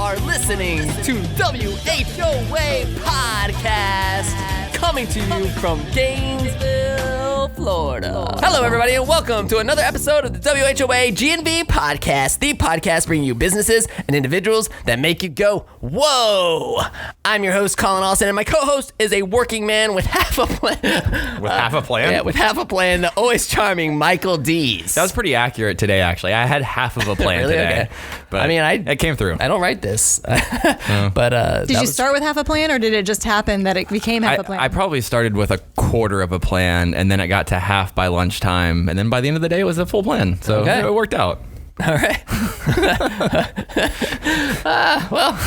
are listening to WHOA Podcast, coming to you from Gainesville, Florida. Hello, everybody, and welcome to another episode of the WHOA GNV Podcast, the podcast bringing you businesses and individuals that make you go, whoa. I'm your host, Collin and my co-host is a working man with half a plan. With half a plan? Yeah, with half a plan, the always charming Michael Dees. That was pretty accurate today, actually. I had half of a plan Really? today. Okay. But it came through. I don't write this. But did you start with half a plan, or did it just happen that it became half a plan? I probably started with a quarter of a plan, and then it got to half by lunchtime, and then by the end of the day, it was a full plan. So it worked out. All right. Well,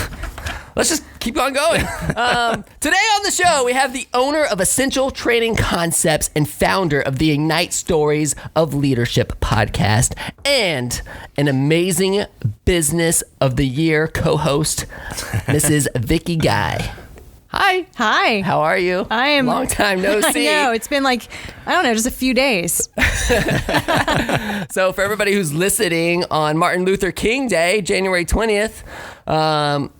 let's just keep on going. Today on the show, we have the owner of Essential Training Concepts and founder of the Ignite Stories of Leadership podcast, and an amazing Business of the Year co-host, Mrs. Vicki Guy. Hi. Hi. How are you? I am. Long time no see. I know. It's been like, I don't know, just a few days. So for everybody who's listening on Martin Luther King Day, January 20th,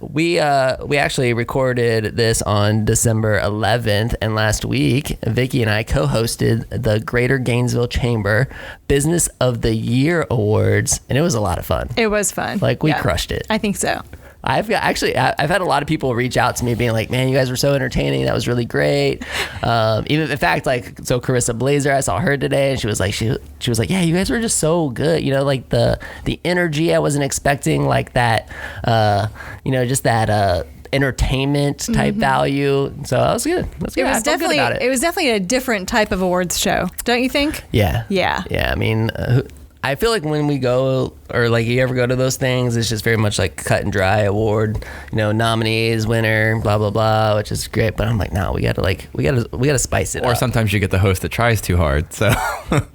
we actually recorded this on December 11th, and last week, Vicki and I co-hosted the Greater Gainesville Chamber Business of the Year Awards, and it was a lot of fun. It was fun. Like, we crushed it. I think so. I've had a lot of people reach out to me being like, man, you guys were so entertaining. That was really great. Even in fact, like, so Carissa Blazer, I saw her today, and she was like, yeah, you guys were just so good. You know, like the energy, I wasn't expecting like that, just that, entertainment type value. So that was good. That's good. It was definitely a different type of awards show. Don't you think? Yeah. Yeah. Yeah. I mean, I feel like when we go, or like you ever go to those things, it's just very much like cut and dry award, nominees, winner, blah, blah, blah, which is great. But I'm like, no, we gotta spice it up. Or sometimes you get the host that tries too hard. So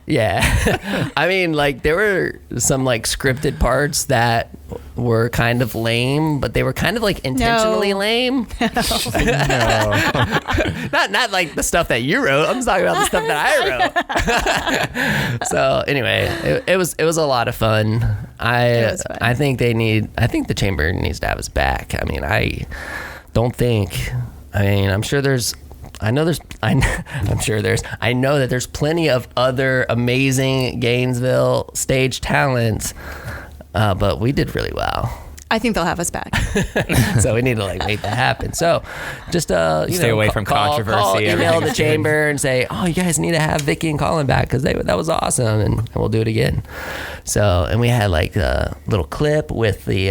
yeah. I mean, like, there were some like scripted parts that were kind of lame, but they were kind of like intentionally lame. no. Not like the stuff that you wrote. I'm just talking about the stuff that I wrote. So anyway, it was a lot of fun. I think the chamber needs to have us back. I mean, I'm sure there's I know that there's plenty of other amazing Gainesville stage talents, but we did really well. I think they'll have us back. So we need to make that happen. So just stay away from controversy. Email the chamber and say, oh, you guys need to have Vicki and Collin back because that was awesome, and we'll do it again. So, and we had like a little clip with the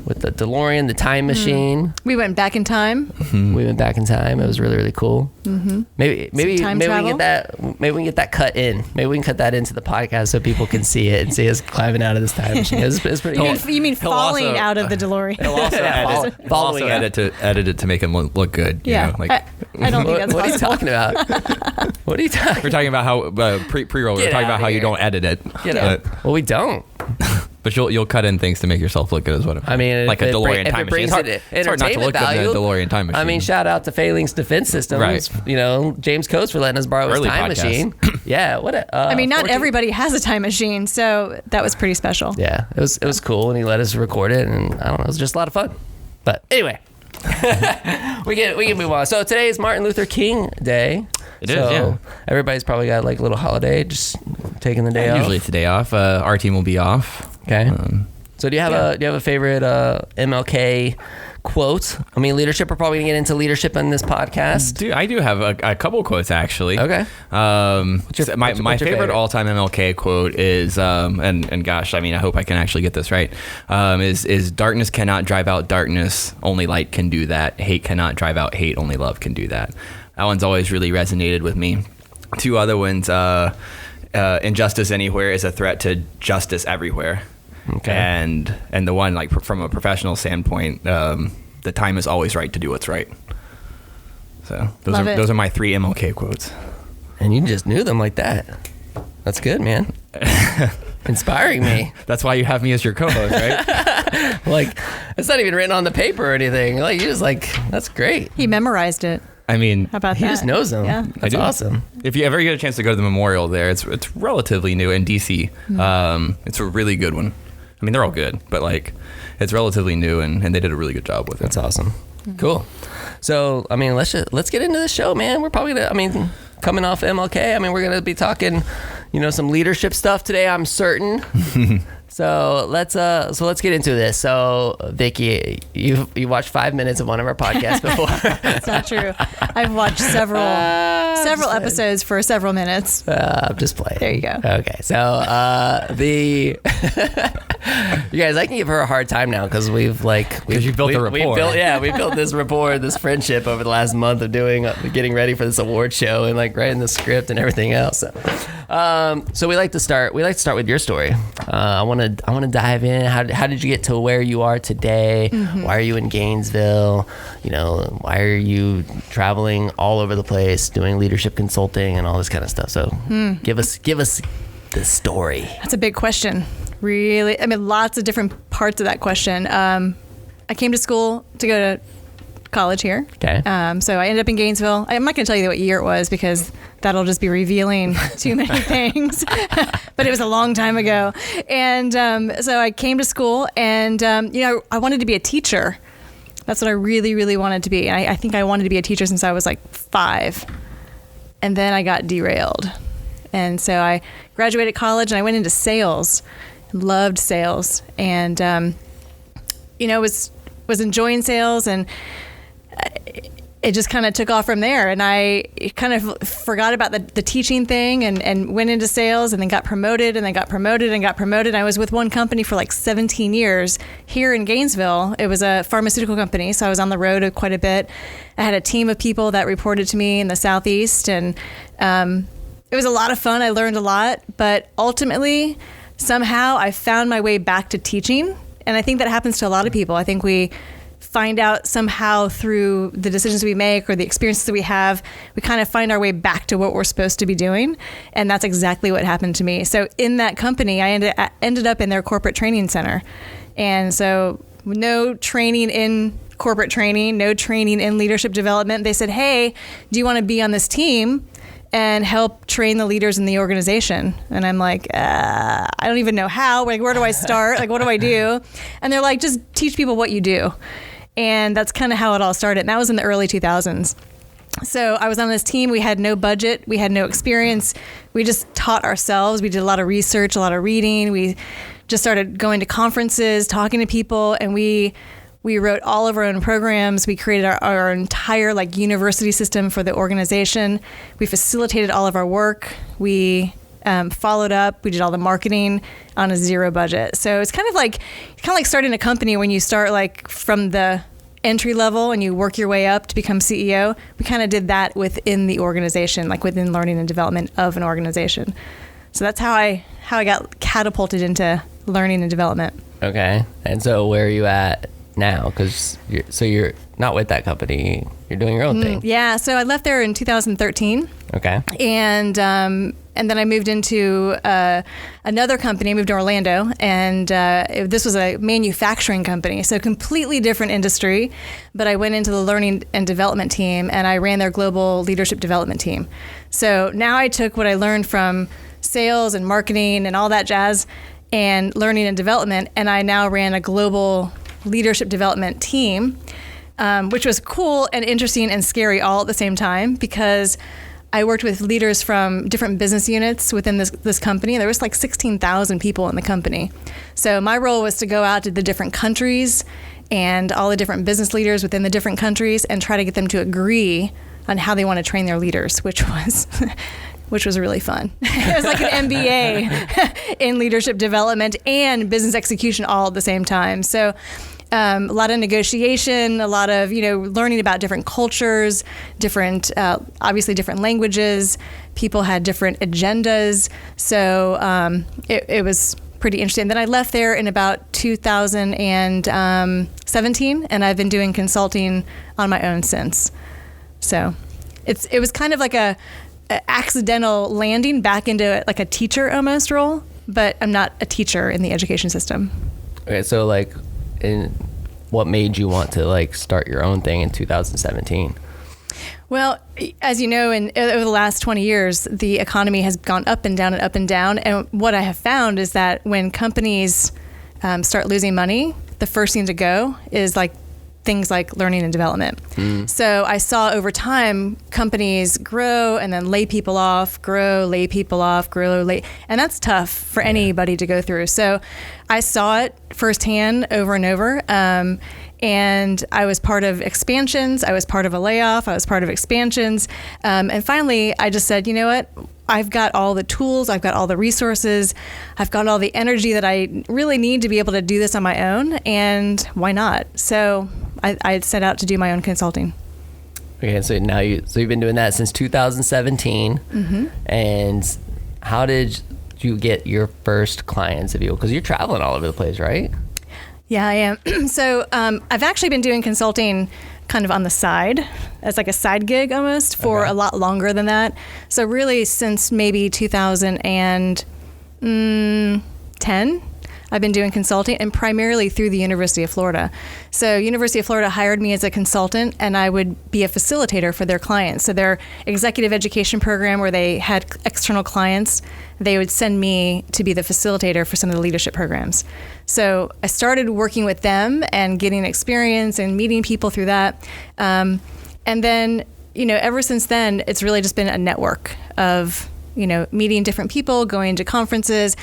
DeLorean, the time machine. We went back in time. Mm-hmm. We went back in time. It was really, really cool. Mm-hmm. Maybe we can get that cut in. Maybe we can cut that into the podcast so people can see it and see us climbing out of this time machine. It's pretty cool. You mean falling out of the DeLorean? He'll also edit it to make him look good. Yeah. I don't think that's what possible. are you talking about? What are you talking about? We're talking about how pre-roll. We're talking about how you don't edit it. Well, we don't. But you'll cut in things to make yourself look good as well. I mean, like a DeLorean time machine. It's hard not to look good in a DeLorean time machine. I mean, shout out to Phalanx Defense Systems. Right. James Coates for letting us borrow his time machine. Yeah. Not everybody has a time machine, so that was pretty special. Yeah, it was cool, and he let us record it, and I don't know, it was just a lot of fun. But anyway, we can move on. So today is Martin Luther King Day. It is, yeah. Everybody's probably got like a little holiday, just taking the day off. Usually it's a day off. Our team will be off. Okay. So do you have a favorite MLK quote? I mean, leadership. We're probably gonna get into leadership in this podcast. I do have a couple quotes actually. Okay. My favorite all-time MLK quote is, and gosh, I mean, I hope I can actually get this right. Is darkness cannot drive out darkness, only light can do that. Hate cannot drive out hate, only love can do that. That one's always really resonated with me. Two other ones. Injustice anywhere is a threat to justice everywhere. Okay. And the one, like, from a professional standpoint, the time is always right to do what's right. So those are my three MLK quotes. And you just knew them like that. That's good, man. Inspiring me. That's why you have me as your co-host, right? Like, it's not even written on the paper or anything. Like, you just that's great. He memorized it. I mean, how about he just knows them. Yeah. That's awesome. If you ever get a chance to go to the memorial there, it's relatively new in DC. Mm-hmm. It's a really good one. I mean, they're all good, but like, it's relatively new, and they did a really good job with it. That's awesome. Cool. So, I mean, let's get into the show, man. We're probably gonna, coming off MLK, we're gonna be talking, some leadership stuff today, I'm certain. So let's get into this. So Vicki, you watched 5 minutes of one of our podcasts before. That's not true. I've watched several episodes for several minutes. I'm just playing. There you go. Okay, so you guys, I can give her a hard time now because you built the rapport. We built this rapport, this friendship over the last month of getting ready for this award show and writing the script and everything else. So we like to start with your story. I want to dive in. How did you get to where you are today? Mm-hmm. Why are you in Gainesville? Why are you traveling all over the place doing leadership consulting and all this kind of stuff? So give us the story. That's a big question. Really, lots of different parts of that question. I came to school to go to college here. Okay. So I ended up in Gainesville. I'm not going to tell you what year it was because that'll just be revealing too many things. But it was a long time ago. And so I came to school and, I wanted to be a teacher. That's what I really, really wanted to be. I think I wanted to be a teacher since I was 5. And then I got derailed. And so I graduated college and I went into sales. Loved sales. And, was enjoying sales, and it just kind of took off from there. And I kind of forgot about the teaching thing and went into sales, and then got promoted and then got promoted and got promoted. I was with one company for 17 years here in Gainesville. It was a pharmaceutical company, so I was on the road quite a bit. I had a team of people that reported to me in the Southeast, and it was a lot of fun. I learned a lot, but ultimately, somehow I found my way back to teaching. And I think that happens to a lot of people. I think we find out somehow through the decisions we make or the experiences that we have, we kind of find our way back to what we're supposed to be doing. And that's exactly what happened to me. So in that company, I ended up in their corporate training center. And so no training in corporate training, no training in leadership development. They said, hey, do you want to be on this team and help train the leaders in the organization? And I'm like, I don't even know how. Where do I start? What do I do? And they're like, just teach people what you do. And that's kind of how it all started. And that was in the early 2000s. So I was on this team. We had no budget. We had no experience. We just taught ourselves. We did a lot of research, a lot of reading. We just started going to conferences, talking to people, and we wrote all of our own programs. We created our entire university system for the organization. We facilitated all of our work. We followed up. We did all the marketing on a zero budget. So it's kind of like starting a company when you start from the entry level and you work your way up to become CEO. We kind of did that within the organization, within learning and development of an organization. So that's how I got catapulted into learning and development. Okay. And so where are you at now? Because you're not with that company, you're doing your own thing. Yeah, so I left there in 2013. Okay. And then I moved into another company. I moved to Orlando, and this was a manufacturing company, so completely different industry. But I went into the learning and development team, and I ran their global leadership development team. So now I took what I learned from sales and marketing and all that jazz and learning and development, and I now ran a global leadership development team, which was cool and interesting and scary all at the same time, because I worked with leaders from different business units within this company. There was 16,000 people in the company. So my role was to go out to the different countries and all the different business leaders within the different countries and try to get them to agree on how they want to train their leaders, which was really fun. It was like an MBA in leadership development and business execution all at the same time. So a lot of negotiation, a lot of, learning about different cultures, obviously different languages. People had different agendas. So it was pretty interesting. Then I left there in about 2017, and I've been doing consulting on my own since. So it was kind of like a accidental landing back into a teacher almost role, but I'm not a teacher in the education system. Okay, so what made you want to start your own thing in 2017? Well, as you know, over the last 20 years, the economy has gone up and down and up and down. And what I have found is that when companies start losing money, the first thing to go is like things like learning and development. So I saw over time companies grow and then lay people off, grow, lay people off, grow, lay, and that's tough for anybody to go through. So I saw it firsthand over and over. And I was part of expansions. I was part of a layoff. I was part of expansions. And finally, I just said, you know what? I've got all the tools. I've got all the resources. I've got all the energy that I really need to be able to do this on my own. And why not? So I set out to do my own consulting. Okay, so now you've been doing that since 2017. And how did you get your first clients, if you will? Because you're traveling all over the place, right? Yeah, I am. So I've actually been doing consulting kind of on the side as like a side gig almost for a lot longer than that. So really since maybe 2010, I've been doing consulting, and primarily through the University of Florida. So University of Florida hired me as a consultant, and I would be a facilitator for their clients. So their executive education program, where they had external clients, they would send me to be the facilitator for some of the leadership programs. So I started working with them and getting experience and meeting people through that. And then, ever since then, it's really just been a network of, meeting different people, going to conferences,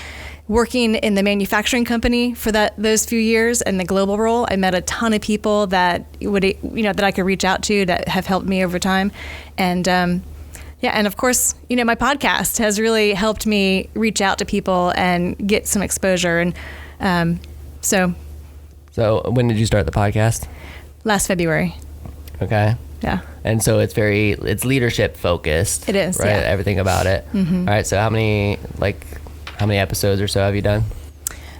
working in the manufacturing company for those few years and the global role. I met a ton of people that that I could reach out to that have helped me over time. And and of course, my podcast has really helped me reach out to people and get some exposure. And so when did you start the podcast? Last February. Okay. Yeah. And so it's leadership focused. It is, right? yeah. Everything about it. All right. So how many episodes or so have you done?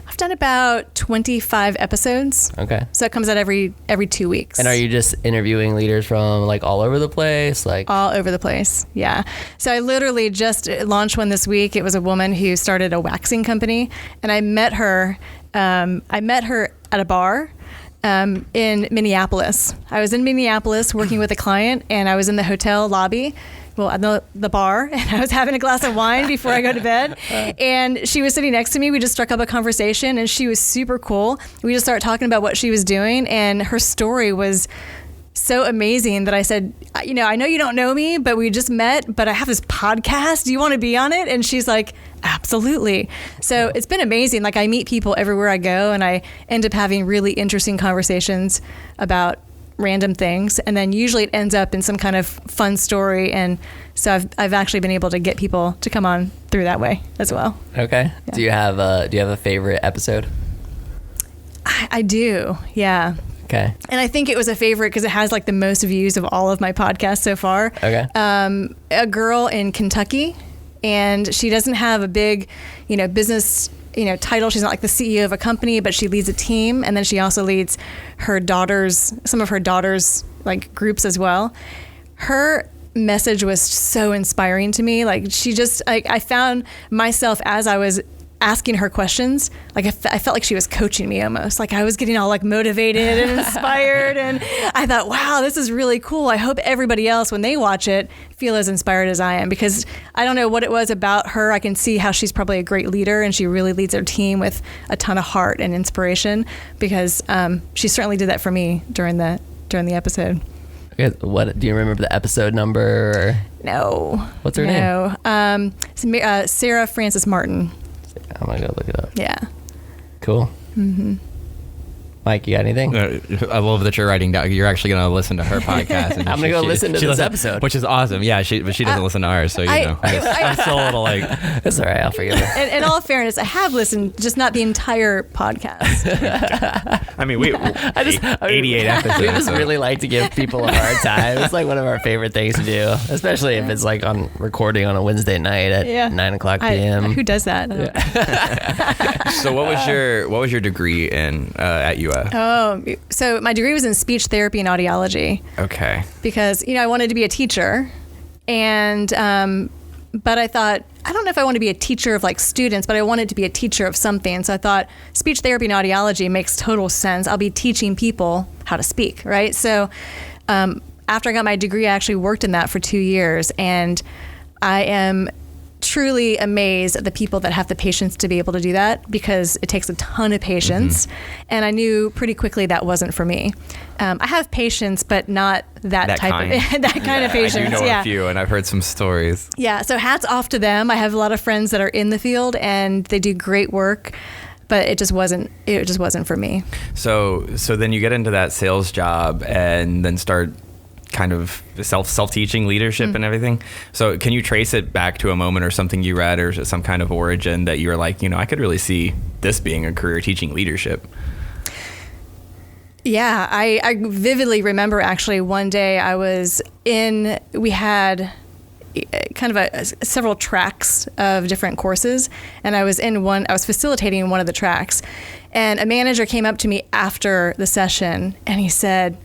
I've done about 25 episodes. Okay. So it comes out every 2 weeks. And are you just interviewing leaders from all over the place? All over the place. Yeah. So I literally just launched one this week. It was a woman who started a waxing company, and I met her at a bar in Minneapolis. I was in Minneapolis working with a client, and I was in the hotel lobby, at the bar, and I was having a glass of wine before I go to bed. And she was sitting next to me. We just struck up a conversation, and she was super cool. We just started talking about what she was doing, and her story was so amazing that I said, I know you don't know me, but we just met, but I have this podcast. Do you want to be on it? And she's like, absolutely. So it's been amazing. I meet people everywhere I go, and I end up having really interesting conversations about random things, and then usually it ends up in some kind of fun story, and so I've actually been able to get people to come on through that way as well. Okay. Yeah. Do you have a favorite episode? I do. Yeah. Okay. And I think it was a favorite because it has the most views of all of my podcasts so far. Okay. A girl in Kentucky, and she doesn't have a big, business title. She's not the CEO of a company, but she leads a team. And then she also leads some of her daughters' groups as well. Her message was so inspiring to me. I found myself as I was asking her questions, I felt like she was coaching me almost. I was getting all motivated and inspired. And I thought, wow, this is really cool. I hope everybody else, when they watch it, feel as inspired as I am, because I don't know what it was about her. I can see how she's probably a great leader, and she really leads her team with a ton of heart and inspiration, because she certainly did that for me during the episode. Okay, what do you remember the episode number? No. What's her name? No. Sarah Frances Martin. I'm gonna go look it up. Yeah. Cool. Mike, you got anything? I love that you're writing down. You're actually going to listen to her podcast. And I'm going to go listen to this episode. Which is awesome. Yeah, but she doesn't listen to ours, so I'm still a little It's all right, I'll forgive her. In all fairness, I have listened, just not the entire podcast. I mean, 88 episodes. We just really like to give people a hard time. It's one of our favorite things to do, especially if it's on recording on a Wednesday night at 9 o'clock p.m. Who does that? So what was your degree in at UF? Oh, so my degree was in speech therapy and audiology. Okay. Because, I wanted to be a teacher, and but I thought, I don't know if I want to be a teacher of students, but I wanted to be a teacher of something. So I thought speech therapy and audiology makes total sense. I'll be teaching people how to speak, right? So after I got my degree, I actually worked in that for 2 years, and I am truly amazed at the people that have the patience to be able to do that, because it takes a ton of patience. And I knew pretty quickly that wasn't for me. I have patience, but not that type kind. of that kind of patience. I do know a few, and I've heard some stories. Yeah, so hats off to them. I have a lot of friends that are in the field, and they do great work, but it just wasn't for me. So then you get into that sales job and then start kind of self-teaching leadership and everything. So can you trace it back to a moment or something you read or some kind of origin that you were like, I could really see this being a career, teaching leadership? Yeah, I vividly remember actually one day we had kind of several tracks of different courses, and I was facilitating one of the tracks, and a manager came up to me after the session and he said,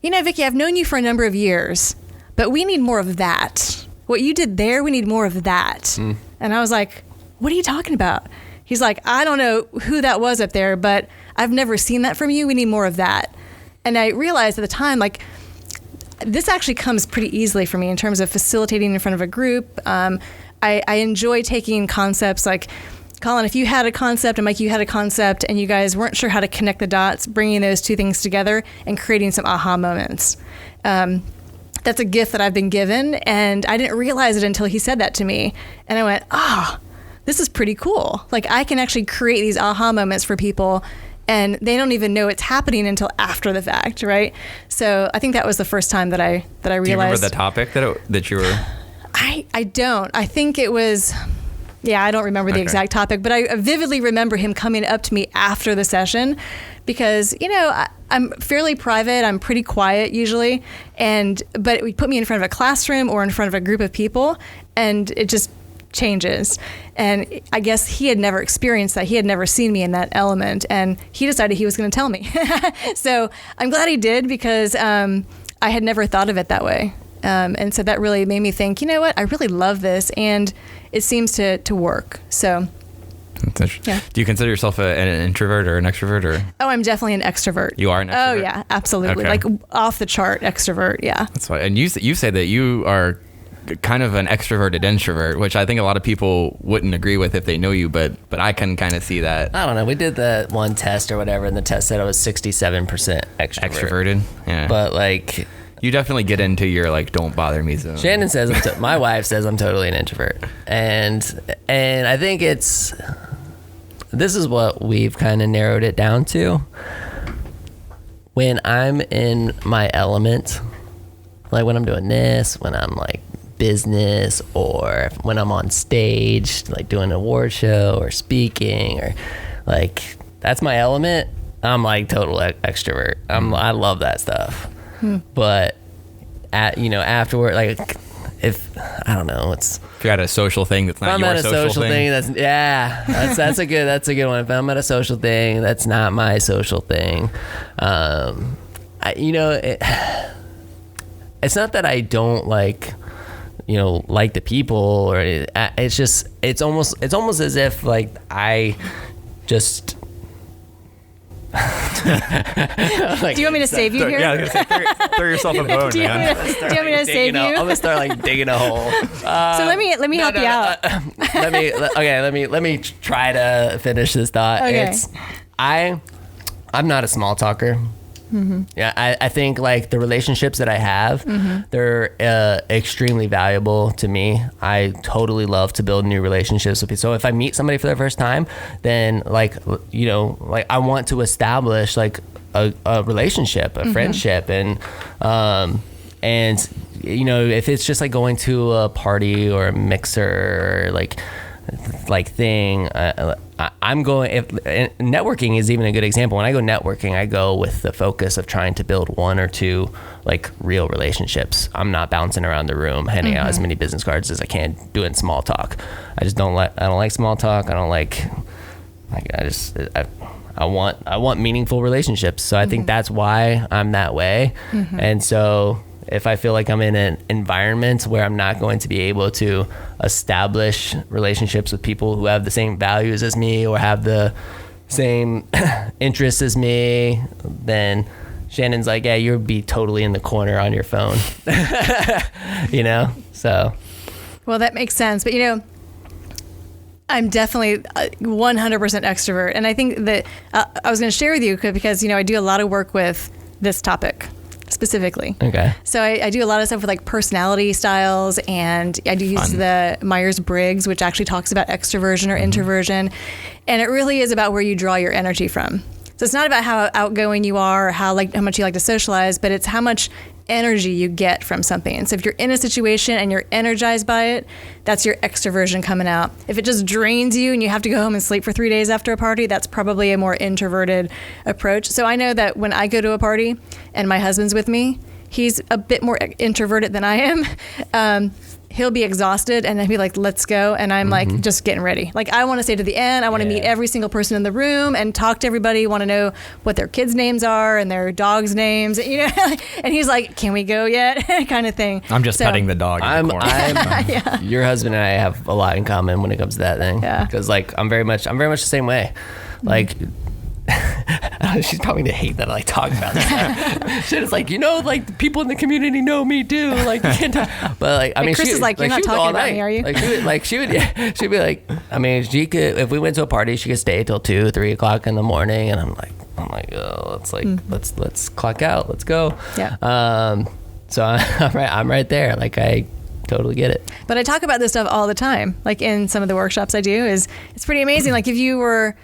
Vicki, I've known you for a number of years, but we need more of that. What you did there, we need more of that. And I was like, what are you talking about? He's like, I don't know who that was up there, but I've never seen that from you. We need more of that. And I realized at the time, like, this actually comes pretty easily for me in terms of facilitating in front of a group. I enjoy taking concepts like, Collin, if you had a concept and Mike, you had a concept and you guys weren't sure how to connect the dots, bringing those two things together and creating some aha moments. That's a gift that I've been given, and I didn't realize it until he said that to me. And I went, this is pretty cool. Like, I can actually create these aha moments for people, and they don't even know it's happening until after the fact, right? So I think that was the first time that I realized. Do you remember the topic that you were? I don't. I think it was. Yeah, I don't remember the exact topic, but I vividly remember him coming up to me after the session, because I'm fairly private. I'm pretty quiet usually, but it would put me in front of a classroom or in front of a group of people, and it just changes. And I guess he had never experienced that. He had never seen me in that element, and he decided he was going to tell me. So I'm glad he did, because I had never thought of it that way. And so that really made me think, you know what, I really love this, and it seems to work. So, yeah. Do you consider yourself an introvert or an extrovert? Or? Oh, I'm definitely an extrovert. You are an extrovert? Oh, yeah, absolutely. Okay. Like off the chart extrovert, yeah. That's why. And you say that you are kind of an extroverted introvert, which I think a lot of people wouldn't agree with if they know you, but I can kind of see that. I don't know. We did the one test or whatever, and the test said I was 67% Extroverted? Yeah. But like... You definitely get into your like don't bother me zone. Shannon says my wife says I'm totally an introvert, and I think this is what we've kind of narrowed it down to. When I'm in my element, like when I'm doing this, when I'm like business, or when I'm on stage like doing an award show or speaking, or like that's my element, I'm like total extrovert. I love that stuff. But afterward, like if I don't know, it's if you're at a social thing that's not your social thing. That's a good one. If I'm at a social thing, that's not my social thing. It's not that I don't like the people, or it's almost as if like I just. Like, do you want me to save you here? Yeah, I was gonna say, throw yourself a bone, do you man. Want me to save you? I'm gonna start like digging a hole. So let me help you out. Let me try to finish this thought. Okay. I'm not a small talker. Mm-hmm. Yeah, I think like the relationships that I have, they're extremely valuable to me. I totally love to build new relationships with people. So if I meet somebody for the first time, then like I want to establish like a relationship, a friendship, and if it's just like going to a party or a mixer or like thing, I'm going, if networking is even a good example. When I go networking, I go with the focus of trying to build one or two like real relationships. I'm not bouncing around the room handing out as many business cards as I can doing small talk. I don't like small talk. I want meaningful relationships. So I think that's why I'm that way. And so if I feel like I'm in an environment where I'm not going to be able to establish relationships with people who have the same values as me or have the same interests as me, then Shannon's like, yeah, you'll be totally in the corner on your phone. So. Well, that makes sense. But I'm definitely 100% extrovert. And I think that I was going to share with you because, I do a lot of work with this topic specifically. Okay. So I do a lot of stuff with like personality styles, and I do use the Myers-Briggs, which actually talks about extroversion or introversion. And it really is about where you draw your energy from. So it's not about how outgoing you are or how much you like to socialize, but it's how much energy you get from something. And so if you're in a situation and you're energized by it, that's your extroversion coming out. If it just drains you and you have to go home and sleep for 3 days after a party, that's probably a more introverted approach. So I know that when I go to a party and my husband's with me, he's a bit more introverted than I am. He'll be exhausted and he'll be like, let's go. And I'm like, just getting ready. Like, I want to stay to the end. I want to meet every single person in the room and talk to everybody. Want to know what their kids' names are and their dogs' names, and he's like, can we go yet? kind of thing. I'm just petting the dog in the corner. Your husband and I have a lot in common when it comes to that thing. Yeah. Because I'm very much the same way. Like, she's probably gonna hate that I talk about this. Shit, it's like, the people in the community know me too. Like, you can't talk. But Chris is like, you're not talking about me, are you? She'd be like, she could, if we went to a party, she could stay till 2-3 o'clock in the morning, and I'm like, oh, let's clock out, let's go. Yeah. So I'm right there. Like, I totally get it. But I talk about this stuff all the time. Like in some of the workshops I do, it's pretty amazing. Like if you were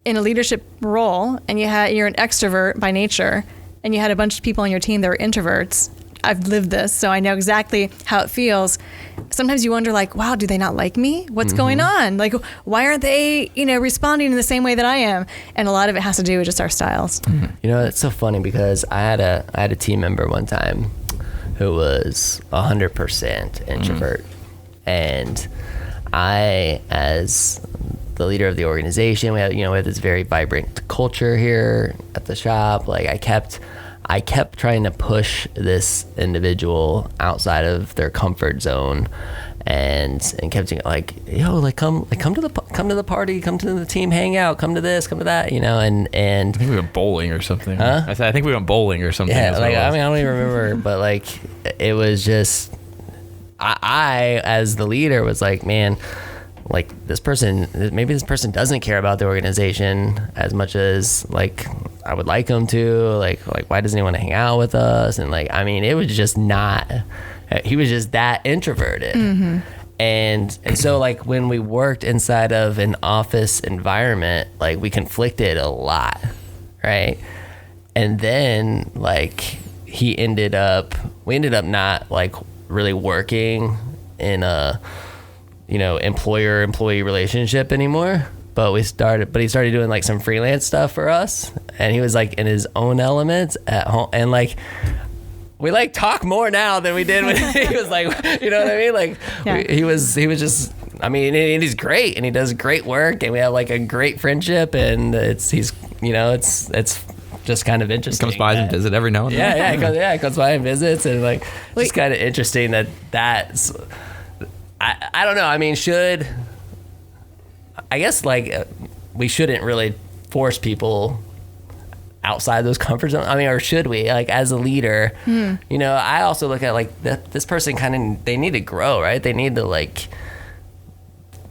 in a leadership role and you're an extrovert by nature and you had a bunch of people on your team that were introverts, I've lived this, so I know exactly how it feels. Sometimes you wonder, like, wow, do they not like me? What's going on? Like, why aren't they, responding in the same way that I am? And a lot of it has to do with just our styles. It's so funny because I had a team member one time who was 100% introvert. And I, as the leader of the organization, we have this very vibrant culture here at the shop. Like, I kept trying to push this individual outside of their comfort zone, and kept saying, like, come to the party, come to the team hangout, come to this, come to that, and I think we went bowling or something. Huh? I think we went bowling or something. Yeah, I don't even remember, but like, it was just, I as the leader was like, man, like maybe this person doesn't care about the organization as much as like I would like them to. Like why doesn't he want to hang out with us? And it was just not. He was just that introverted. And so like when we worked inside of an office environment, like we conflicted a lot, right? And then like we ended up not like really working in a employer-employee relationship anymore. But he started doing like some freelance stuff for us, and he was like in his own elements at home, and like we like talk more now than we did when he was like, you know what I mean? Like he was just, and he's great and he does great work and we have like a great friendship, and it's just kind of interesting. He comes by and visit every now and then. He comes by and visits, and like it's kind of interesting that's. I don't know. We shouldn't really force people outside those comfort zones. Or should we? Like as a leader, I also look at like this person they need to grow, right? They need to like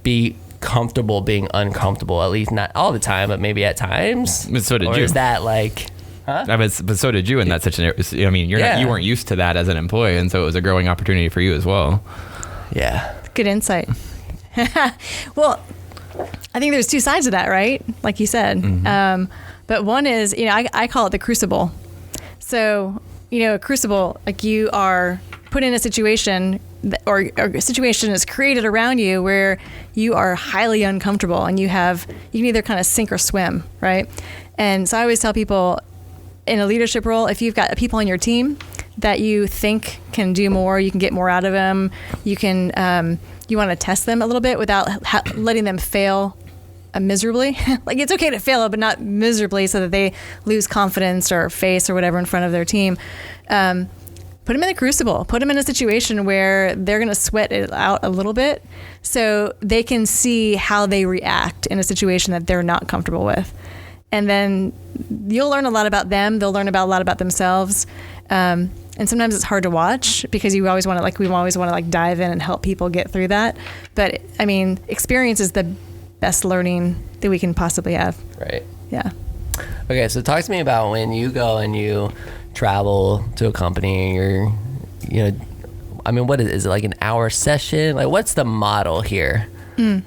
be comfortable being uncomfortable, at least not all the time, but maybe at times. But so did or you. Is that like... Huh? But so did you in that situation. You weren't used to that as an employee, and so it was a growing opportunity for you as well. Yeah. Good insight. Well, I think there's two sides to that, right? Like you said. But one is, I call it the crucible. So, a crucible, like you are put in a situation or a situation is created around you where you are highly uncomfortable and you can either kind of sink or swim, right? And so I always tell people in a leadership role, if you've got people on your team that you think can do more, you can get more out of them, you want to test them a little bit without letting them fail miserably. Like it's okay to fail, but not miserably so that they lose confidence or face or whatever in front of their team. Put them in a crucible, put them in a situation where they're going to sweat it out a little bit so they can see how they react in a situation that they're not comfortable with. And then you'll learn a lot about them. They'll learn a lot about themselves. And And sometimes it's hard to watch because we always want to dive in and help people get through that. But I mean, experience is the best learning that we can possibly have. Right. Yeah. Okay, so talk to me about when you go and you travel to a company and what is it, like an hour session? Like, what's the model here?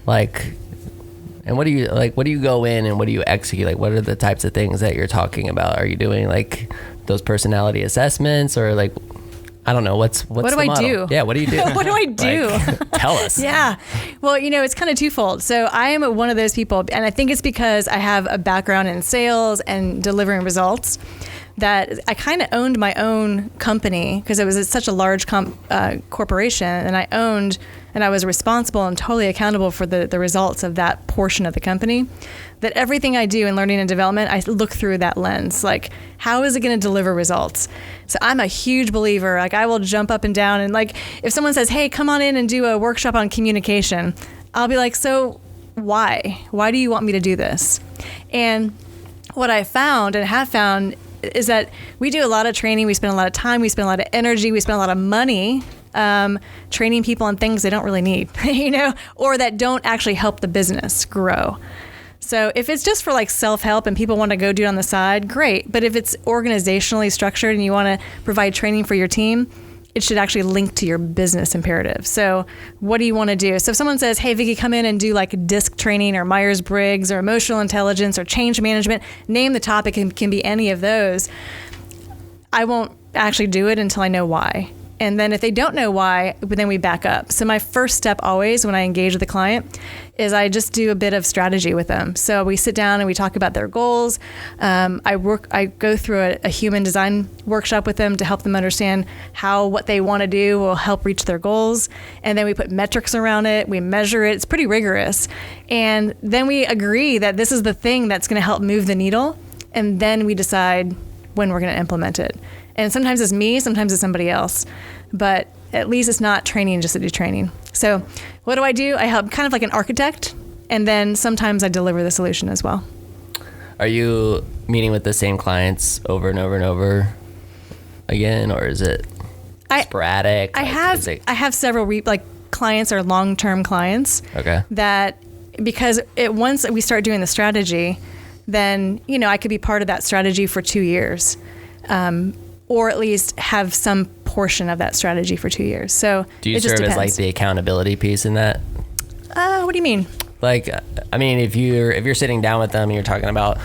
Like, and what do you go in and what do you execute? Like, what are the types of things that you're talking about? Are you doing like those personality assessments, or like, I don't know, what's what do the I model? do? Yeah, what do you do? What do I do? Like, tell us. Yeah. Well, it's kind of twofold. So I am one of those people, and I think it's because I have a background in sales and delivering results, that I kind of owned my own company because it was such a large corporation, and I was responsible and totally accountable for the results of that portion of the company, that everything I do in learning and development, I look through that lens. Like, how is it going to deliver results? So I'm a huge believer. Like, I will jump up and down, and like, if someone says, hey, come on in and do a workshop on communication, I'll be like, so why? Why do you want me to do this? And what I found and have found is that we do a lot of training, we spend a lot of time, we spend a lot of energy, we spend a lot of money training people on things they don't really need, or that don't actually help the business grow. So if it's just for like self-help and people want to go do it on the side, great. But if it's organizationally structured and you want to provide training for your team, it should actually link to your business imperative. So what do you want to do? So if someone says, hey, Vicki, come in and do like DISC training or Myers-Briggs or emotional intelligence or change management, name the topic, and can be any of those, I won't actually do it until I know why. And then if they don't know why, then we back up. So my first step always when I engage with a client is I just do a bit of strategy with them. So we sit down and we talk about their goals. I go through a human design workshop with them to help them understand how what they want to do will help reach their goals. And then we put metrics around it. We measure it. It's pretty rigorous. And then we agree that this is the thing that's going to help move the needle. And then we decide when we're going to implement it. And sometimes it's me, sometimes it's somebody else. But at least it's not training just to do training. So what do? I help kind of like an architect, and then sometimes I deliver the solution as well. Are you meeting with the same clients over and over and over again, or is it sporadic? I have several clients or long-term clients. Okay. That because once we start doing the strategy, then I could be part of that strategy for 2 years. Or at least have some portion of that strategy for 2 years. So do you serve as like the accountability piece in that? What do you mean? Like, I mean, if you're sitting down with them and you're talking about,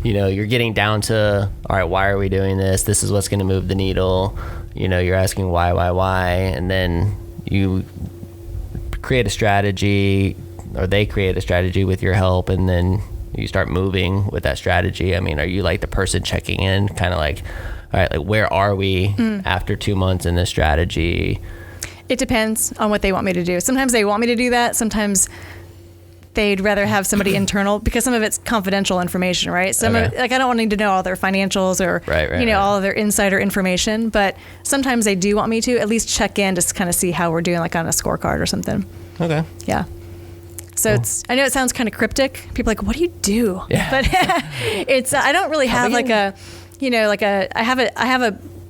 you're getting down to, all right, why are we doing this? This is what's going to move the needle. You're asking why, and then you create a strategy, or they create a strategy with your help, and then you start moving with that strategy. I mean, are you like the person checking in, kind of like, all right, like where are we after 2 months in this strategy? It depends on what they want me to do. Sometimes they want me to do that. Sometimes they'd rather have somebody internal, because some of it's confidential information, right? Some of it, like, I don't need to know all their financials or all of their insider information, but sometimes they do want me to at least check in to kind of see how we're doing, like on a scorecard or something. Okay. Yeah. So cool. I know it sounds kind of cryptic. People are like, what do you do? Yeah. But it's I don't really have I have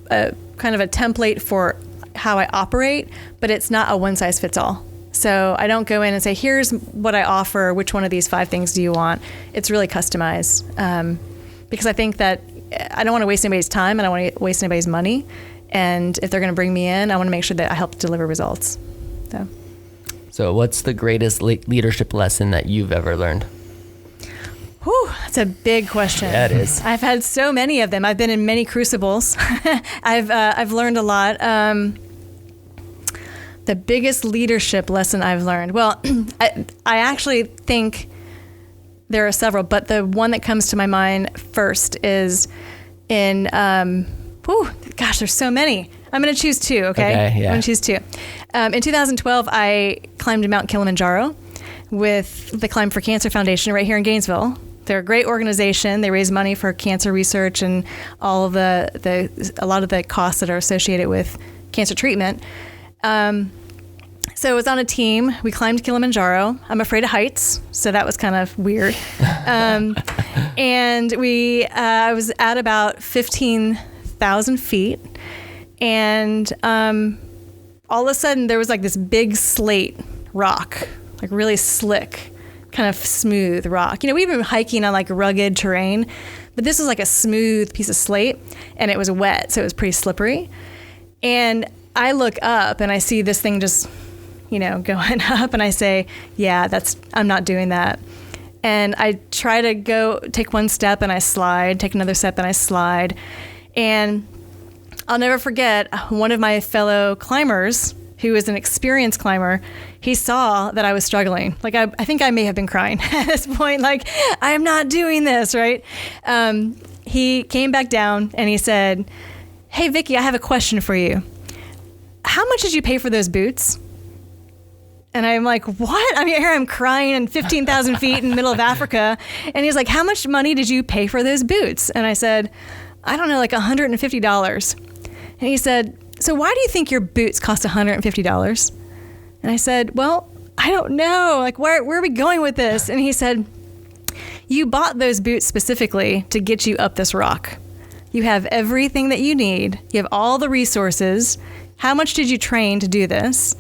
a kind of a template for how I operate, but it's not a one size fits all. So I don't go in and say, here's what I offer. Which one of these 5 things do you want? It's really customized, because I think that I don't want to waste anybody's time, and I don't want to waste anybody's money. And if they're going to bring me in, I want to make sure that I help deliver results. So what's the greatest leadership lesson that you've ever learned? Whew, that's a big question. Yeah, it is. I've had so many of them. I've been in many crucibles. I've learned a lot. The biggest leadership lesson I've learned. Well, I actually think there are several, but the one that comes to my mind first is in, there's so many. I'm going to choose 2, okay? I'm going to choose 2. In 2012, I climbed Mount Kilimanjaro with the Climb for Cancer Foundation right here in Gainesville. They're a great organization. They raise money for cancer research and all of a lot of the costs that are associated with cancer treatment. So I was on a team. We climbed Kilimanjaro. I'm afraid of heights, so that was kind of weird. And I was at about 15,000 feet. And all of a sudden there was like this big slate rock, like really slick, kind of smooth rock. We've been hiking on like rugged terrain, but this was like a smooth piece of slate, and it was wet, so it was pretty slippery. And I look up and I see this thing just, going up, and I say, yeah, I'm not doing that. And I try to go take one step and I slide, take another step and I slide. And I'll never forget one of my fellow climbers, who is an experienced climber, he saw that I was struggling. Like, I think I may have been crying at this point, like, I am not doing this, right? He came back down and he said, hey, Vicki, I have a question for you. How much did you pay for those boots? And I'm like, what? I mean, here I'm crying in 15,000 feet in the middle of Africa. And he's like, how much money did you pay for those boots? And I said, I don't know, like $150. And he said, so why do you think your boots cost $150? And I said, well, I don't know. Like, where are we going with this? And he said, you bought those boots specifically to get you up this rock. You have everything that you need. You have all the resources. How much did you train to do this?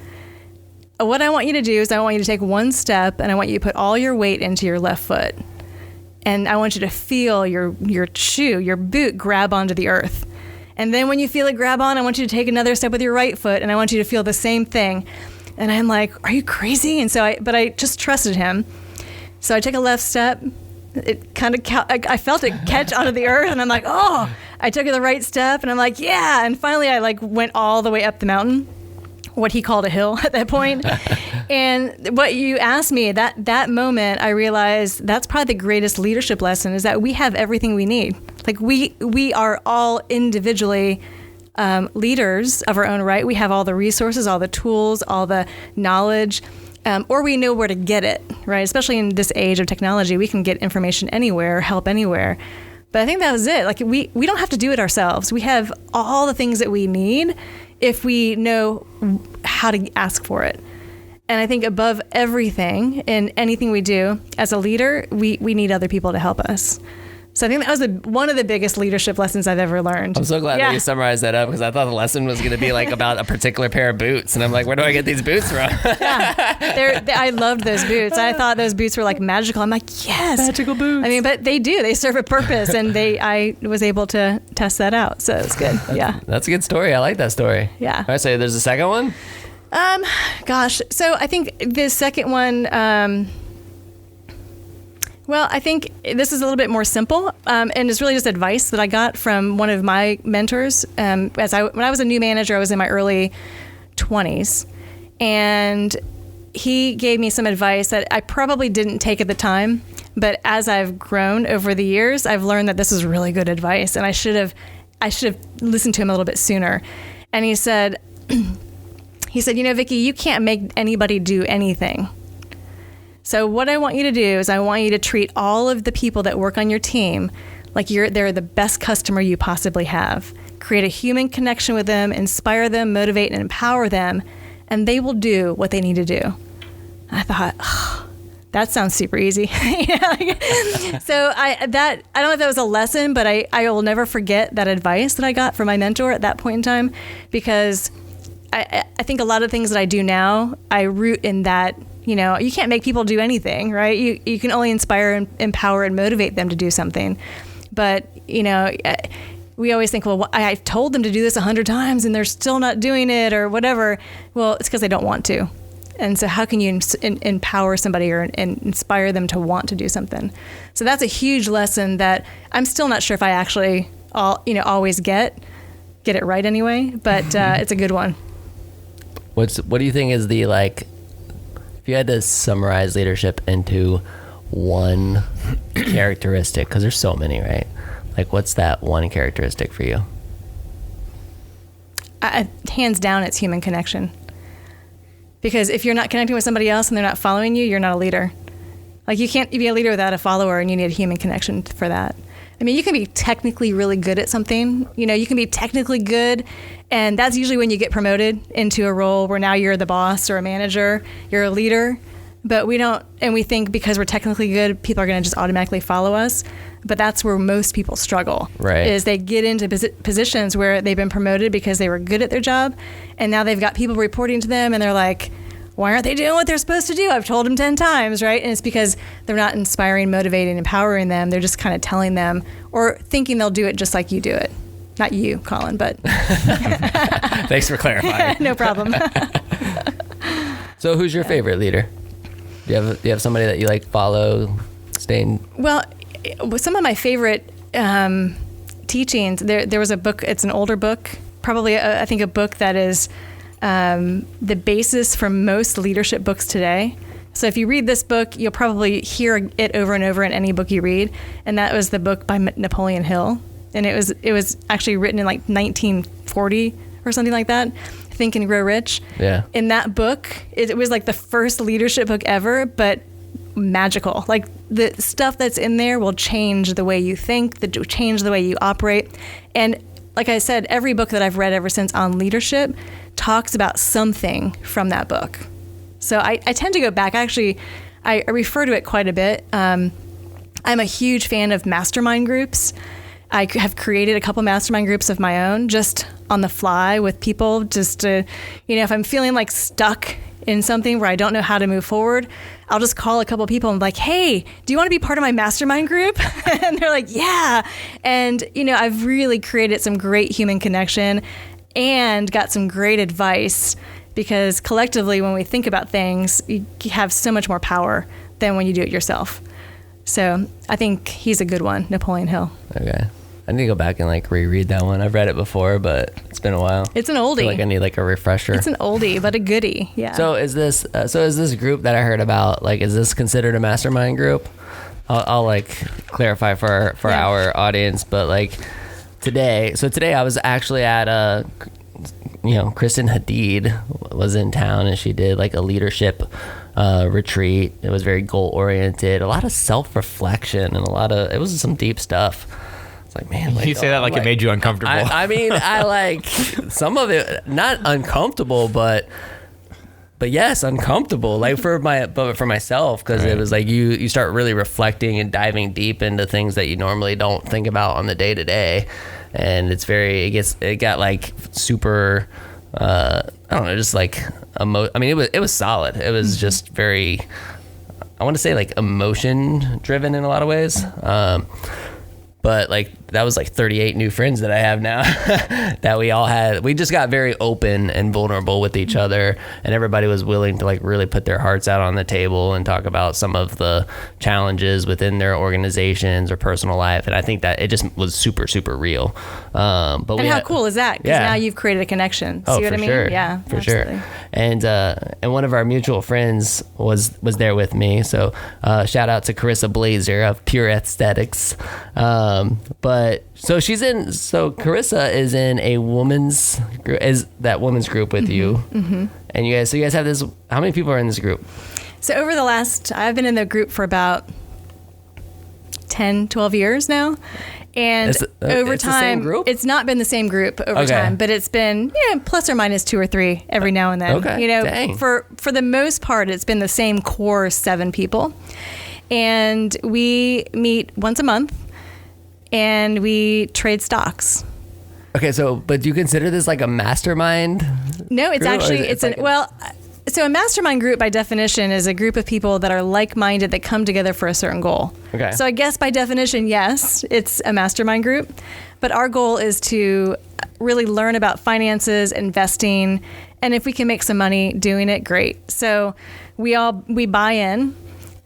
What I want you to do is I want you to take one step, and I want you to put all your weight into your left foot. And I want you to feel your shoe, your boot grab onto the earth. And then when you feel it grab on, I want you to take another step with your right foot, and I want you to feel the same thing. And I'm like, are you crazy? And so but I just trusted him. So I took a left step. It kind of, I felt it catch onto the earth, and I'm like, oh. I took the right step, and I'm like, yeah. And finally I like went all the way up the mountain, what he called a hill at that point. And what you asked me, that moment, I realized that's probably the greatest leadership lesson, is that we have everything we need. Like, we are all individually leaders of our own right. We have all the resources, all the tools, all the knowledge, or we know where to get it, right? Especially in this age of technology, we can get information anywhere, help anywhere. But I think that was it. Like, we don't have to do it ourselves. We have all the things that we need if we know how to ask for it. And I think above everything, in anything we do as a leader, we need other people to help us. So I think that was one of the biggest leadership lessons I've ever learned. I'm so glad that you summarized that up, because I thought the lesson was going to be like about a particular pair of boots. And I'm like, where do I get these boots from? Yeah, I loved those boots. I thought those boots were like magical. I'm like, yes. Magical boots. I mean, but they do. They serve a purpose, and I was able to test that out. So it's good. Yeah. That's a good story. I like that story. Yeah. All right, so there's a second one? Gosh. So I think the second one, well, I think this is a little bit more simple, and it's really just advice that I got from one of my mentors. When I was a new manager, I was in my early 20s, and he gave me some advice that I probably didn't take at the time, but as I've grown over the years, I've learned that this is really good advice, and I should have listened to him a little bit sooner. And he said, Vicki, you can't make anybody do anything. So what I want you to do is I want you to treat all of the people that work on your team like they're the best customer you possibly have. Create a human connection with them, inspire them, motivate, and empower them, and they will do what they need to do. I thought, that sounds super easy. So I don't know if that was a lesson, but I will never forget that advice that I got from my mentor at that point in time, because I think a lot of things that I do now, I root in that. You can't make people do anything, right? You can only inspire and empower and motivate them to do something. But, we always think, well, I've told them to do this 100 times and they're still not doing it or whatever. Well, it's because they don't want to. And so how can you empower somebody or inspire them to want to do something? So that's a huge lesson that I'm still not sure if I actually always get it right anyway, but it's a good one. What do you think is the, if you had to summarize leadership into one characteristic, because there's so many, right? Like, what's that one characteristic for you? Hands down, it's human connection. Because if you're not connecting with somebody else and they're not following you, you're not a leader. Like, you can't be a leader without a follower, and you need a human connection for that. I mean, you can be technically really good at something. You can be technically good, and that's usually when you get promoted into a role where now you're the boss or a manager, you're a leader. But we don't, and we think because we're technically good, people are going to just automatically follow us. but that's where most people struggle. Right. Is they get into positions where they've been promoted because they were good at their job, and now they've got people reporting to them, and they're like, why aren't they doing what they're supposed to do? I've told them 10 times, right? And it's because they're not inspiring, motivating, empowering them. They're just kind of telling them or thinking they'll do it just like you do it. Not you, Collin, but... Thanks for clarifying. No problem. So who's your favorite leader? Do you have somebody that you like follow, staying? Well, some of my favorite teachings, there was a book, it's an older book, probably I think a book that is the basis for most leadership books today. So if you read this book, you'll probably hear it over and over in any book you read. And that was the book by Napoleon Hill. And it was actually written in like 1940 or something like that. Think and Grow Rich. Yeah. In that book, it was like the first leadership book ever, but magical. Like the stuff that's in there will change the way you think, change the way you operate. And like I said, every book that I've read ever since on leadership talks about something from that book. So I tend to go back. Actually, I refer to it quite a bit. I'm a huge fan of mastermind groups. I have created a couple mastermind groups of my own just on the fly with people just to, if I'm feeling like stuck in something where I don't know how to move forward, I'll just call a couple people and be like, hey, do you want to be part of my mastermind group? And they're like, yeah. And, I've really created some great human connection and got some great advice because collectively, when we think about things, you have so much more power than when you do it yourself. So I think he's a good one, Napoleon Hill. Okay. I need to go back and like reread that one. I've read it before, but it's been a while. It's an oldie. I feel like I need like a refresher. It's an oldie, but a goodie. Yeah. So is this group that I heard about, like, is this considered a mastermind group? I'll like clarify for our audience, but like today I was actually at Kristen Hadid was in town and she did like a leadership retreat. It was very goal oriented, a lot of self-reflection and it was some deep stuff. It's like, man, like, you say that like it made you uncomfortable. I mean, I like some of it, not uncomfortable, but yes, uncomfortable. Like for myself, because it was like you start really reflecting and diving deep into things that you normally don't think about on the day to day, and it got like super. I don't know, just like I mean, it was solid. It was just very. I want to say like emotion driven in a lot of ways. But like that was like 38 new friends that I have now that we just got very open and vulnerable with each other, and everybody was willing to like really put their hearts out on the table and talk about some of the challenges within their organizations or personal life. And I think that it just was super, super real. But how cool is that? Because now you've created a connection. See what I mean? Sure. Yeah, for absolutely. sure. And one of our mutual friends was there with me. So shout out to Carissa Blazer of Pure Aesthetics. But so Carissa is in a woman's group with you. Mm-hmm. And you guys have this, how many people are in this group? So I've been in the group for about 10, 12 years now. And over it's time, the same group? It's not been the same group over time, but it's been plus or minus 2 or 3 every now and then. Okay. Dang. For the most part, it's been the same core 7 people. And we meet once a month. And we trade stocks. Okay, but do you consider this like a mastermind? No, it's group, actually, so a mastermind group by definition is a group of people that are like-minded that come together for a certain goal. Okay. So I guess by definition, yes, it's a mastermind group. But our goal is to really learn about finances, investing, and if we can make some money doing it, great. So we buy in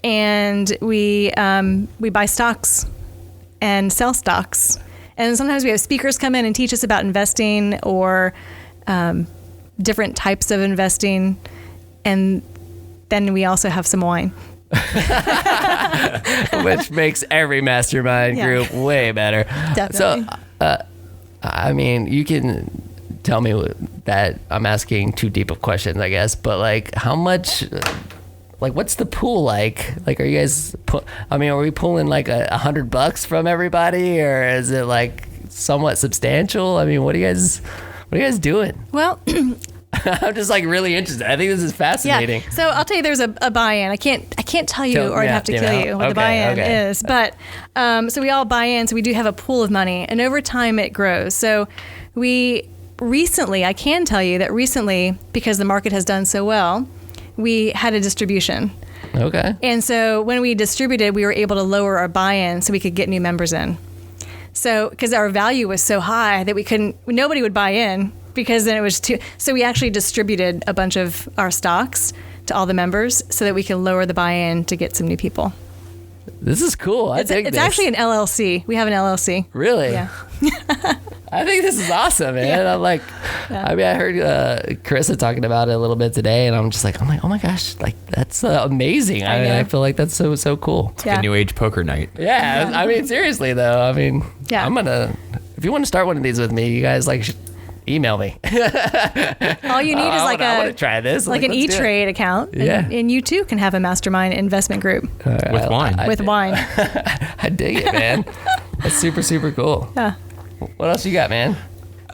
and we buy stocks and sell stocks. And sometimes we have speakers come in and teach us about investing or different types of investing. And then we also have some wine. Which makes every mastermind group way better. Definitely. So, I mean, you can tell me that I'm asking too deep of questions, I guess, but like how much... Like, what's the pool like? Like, are you guys? Are we pulling like $100 from everybody, or is it like somewhat substantial? I mean, what are you guys doing? Well, I'm just like really interested. I think this is fascinating. Yeah. So I'll tell you, there's a buy-in. I can't tell you, or I'd have to kill you what the buy-in is. But so we all buy in. So we do have a pool of money, and over time it grows. So I can tell you that recently, because the market has done so well, we had a distribution. Okay. And so when we distributed, we were able to lower our buy-in so we could get new members in. So, because our value was so high that nobody would buy in, because then it was too, so we actually distributed a bunch of our stocks to all the members so that we can lower the buy-in to get some new people. This is cool. It's actually an LLC. We have an LLC. Really? Yeah. I think this is awesome, man. Yeah. I'm like, I mean, I heard Carissa talking about it a little bit today, and I'm like, oh my gosh, like that's amazing. I feel like that's so cool. It's like a new age poker night. Yeah. I mean, seriously though, I mean, if you want to start one of these with me, you guys should email me. All you need is I want to try this. Like an E-Trade account. Yeah. And you too can have a mastermind investment group. With wine. With wine. I dig it, man. That's super, super cool. Yeah. What else you got, man?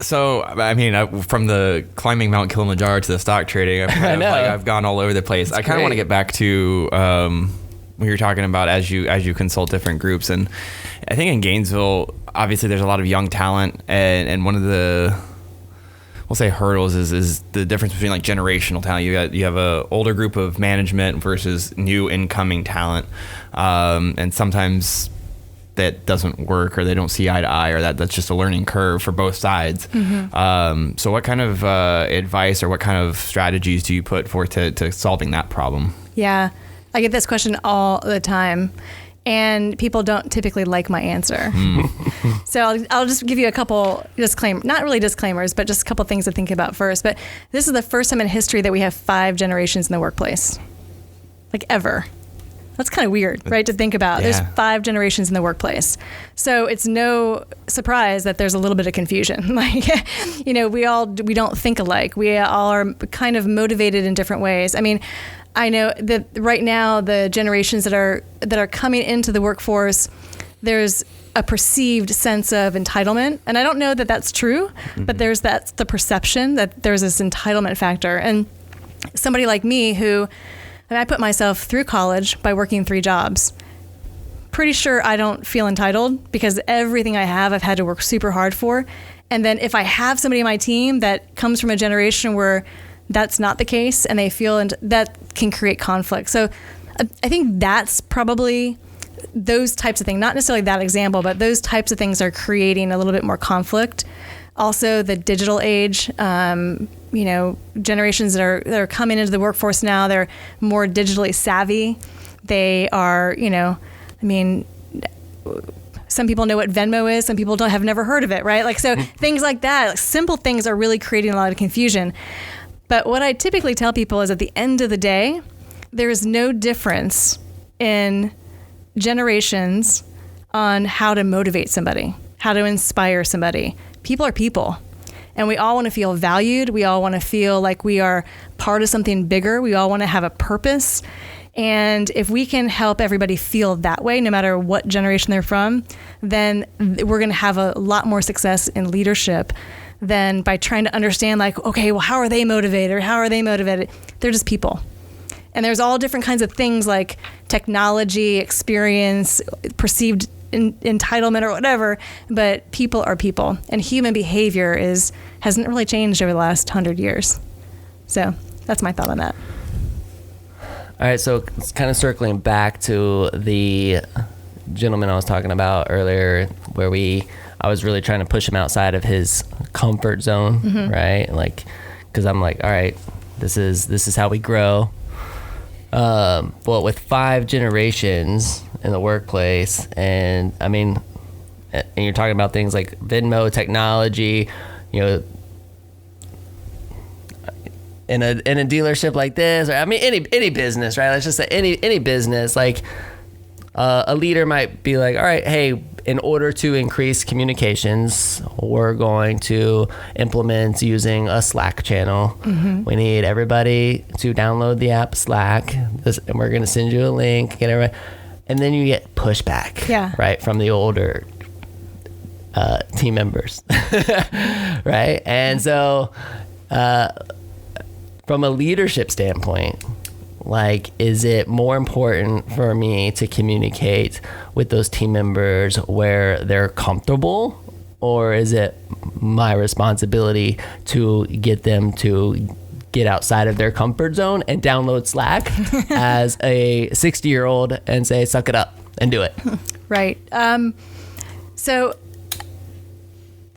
So, I mean, from the climbing Mount Kilimanjaro to the stock trading, I've gone all over the place. I kind of want to get back to when you're talking about as you consult different groups. And I think in Gainesville, obviously there's a lot of young talent, and one of the, we'll say, hurdles is the difference between like generational talent. You have a older group of management versus new incoming talent, and sometimes that doesn't work, or they don't see eye to eye, or that's just a learning curve for both sides. Mm-hmm. So what kind of advice or what kind of strategies do you put forth to solving that problem? Yeah, I get this question all the time, and people don't typically like my answer. So I'll just give you a couple not really disclaimers, but just a couple things to think about first. But this is the first time in history that we have 5 generations in the workplace, like ever. That's kind of weird, right, to think about. Yeah. There's 5 generations in the workplace. So it's no surprise that there's a little bit of confusion. Like, we don't think alike. We all are kind of motivated in different ways. I mean, I know that right now the generations that are coming into the workforce, there's a perceived sense of entitlement. And I don't know that that's true, but that's the perception that there's this entitlement factor. And somebody like me who, I put myself through college by working 3 jobs. Pretty sure I don't feel entitled, because everything I have, I've had to work super hard for. And then if I have somebody on my team that comes from a generation where that's not the case, and they feel, that can create conflict. So I think that's probably those types of things, not necessarily that example, but those types of things are creating a little bit more conflict. Also, the digital age, generations that are coming into the workforce now, they're more digitally savvy. They are, some people know what Venmo is, some people have never heard of it, right? Like, so things like that, like simple things are really creating a lot of confusion. But what I typically tell people is, at the end of the day, there is no difference in generations on how to motivate somebody, how to inspire somebody. People are people, and we all want to feel valued. We all want to feel like we are part of something bigger. We all want to have a purpose. And if we can help everybody feel that way, no matter what generation they're from, then we're going to have a lot more success in leadership than by trying to understand, like, okay, well, how are they motivated? Or how are they motivated? They're just people. And there's all different kinds of things like technology, experience, perceived entitlement, or whatever, but people are people, and human behavior hasn't really changed over the last 100 years. So that's my thought on that. All right, so it's kind of circling back to the gentleman I was talking about earlier, where I was really trying to push him outside of his comfort zone, right? Like, because I'm like, all right, this is how we grow. But with 5 generations in the workplace, and I mean, and you're talking about things like Venmo, technology, in a dealership like this, or I mean any business, right? Let's just say any business, like a leader might be like, all right, hey, in order to increase communications, we're going to implement using a Slack channel. We need everybody to download the app Slack, and we're going to send you a link, get everybody. And then you get pushback, right, from the older team members, right? And so from a leadership standpoint, like, is it more important for me to communicate with those team members where they're comfortable, or is it my responsibility to get them to get outside of their comfort zone and download Slack as a 60-year-old and say, suck it up and do it? Right. So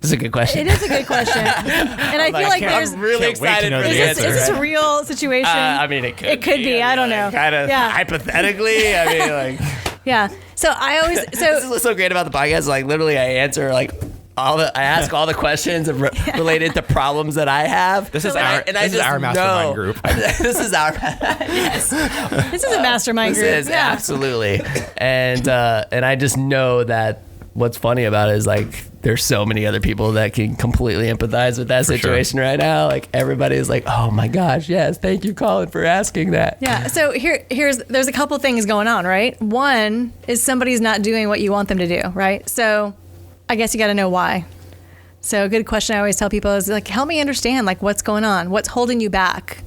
this is a good question. it is a good question. And I feel like there's... I'm really excited for the answer. Is this a real situation? I mean, it could It could be. I don't know. Kind of hypothetically. I mean, like... Yeah. So I always... This is what's so great about the podcast. Like, literally, I answer, like... I ask all the questions related to problems that I have. This is our mastermind group. This is our yes. This is a mastermind group. This is absolutely. And I just know that what's funny about it is, like, there's so many other people that can completely empathize with that situation right now. Like, everybody's like, oh my gosh, yes, thank you, Collin, for asking that. Yeah. So there's a couple things going on, right? One is somebody's not doing what you want them to do, right? So I guess you got to know why. So a good question I always tell people is, like, help me understand, like, what's going on? What's holding you back?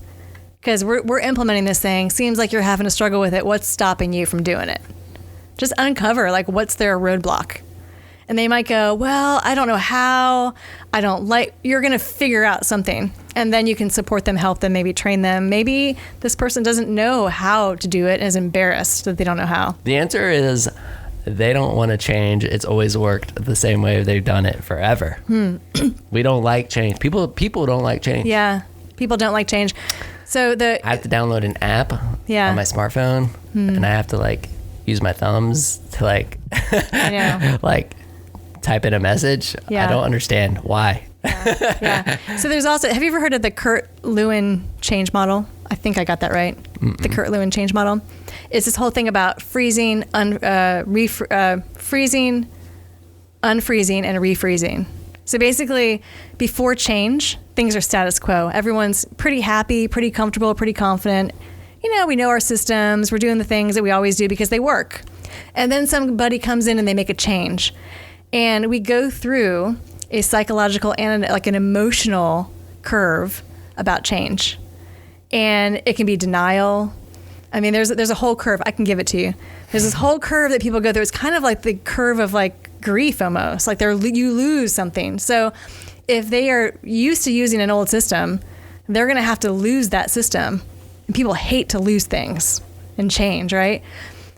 Because we're implementing this thing. Seems like you're having to struggle with it. What's stopping you from doing it? Just uncover, like, what's their roadblock? And they might go, well, I don't know how. I don't like... You're going to figure out something. And then you can support them, help them, maybe train them. Maybe this person doesn't know how to do it and is embarrassed that they don't know how. The answer is... they don't want to change. It's always worked the same way. They've done it forever. We don't like change. People don't like change. Yeah, people don't like change. So I have to download an app on my smartphone, and I have to, like, use my thumbs to, like, I know. like, type in a message. Yeah. I don't understand why. Yeah. So there's also, have you ever heard of the Lewin change model? I think I got that right. The Lewin change model. It's this whole thing about freezing, freezing, unfreezing, and refreezing. So basically, before change, things are status quo. Everyone's pretty happy, pretty comfortable, pretty confident. You know, we know our systems. We're doing the things that we always do because they work. And then somebody comes in and they make a change. And we go through a psychological and an emotional curve about change. And it can be denial. I mean, there's a whole curve. I can give it to you. There's this whole curve that people go through. It's kind of like the curve of, like, grief almost. Like, you lose something. So if they are used to using an old system, they're going to have to lose that system. And people hate to lose things and change, right?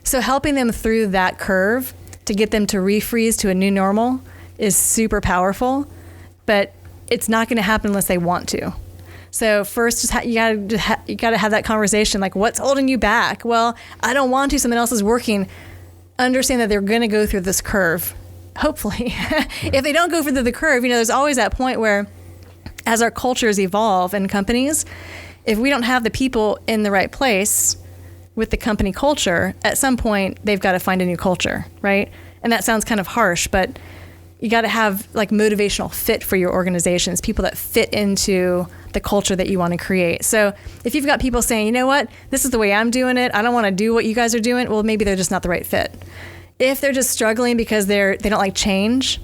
So helping them through that curve to get them to refreeze to a new normal is super powerful, but it's not going to happen unless they want to. So first, you got to have that conversation. Like, what's holding you back? Well, I don't want to. Something else is working. Understand that they're going to go through this curve. Hopefully, if they don't go through the curve, there's always that point where, as our cultures evolve in companies, if we don't have the people in the right place with the company culture, at some point they've got to find a new culture, right? And that sounds kind of harsh, but you got to have, like, motivational fit for your organizations, people that fit into the culture that you want to create. So if you've got people saying, you know what, this is the way I'm doing it, I don't want to do what you guys are doing, well, maybe they're just not the right fit. If they're just struggling because they don't like change,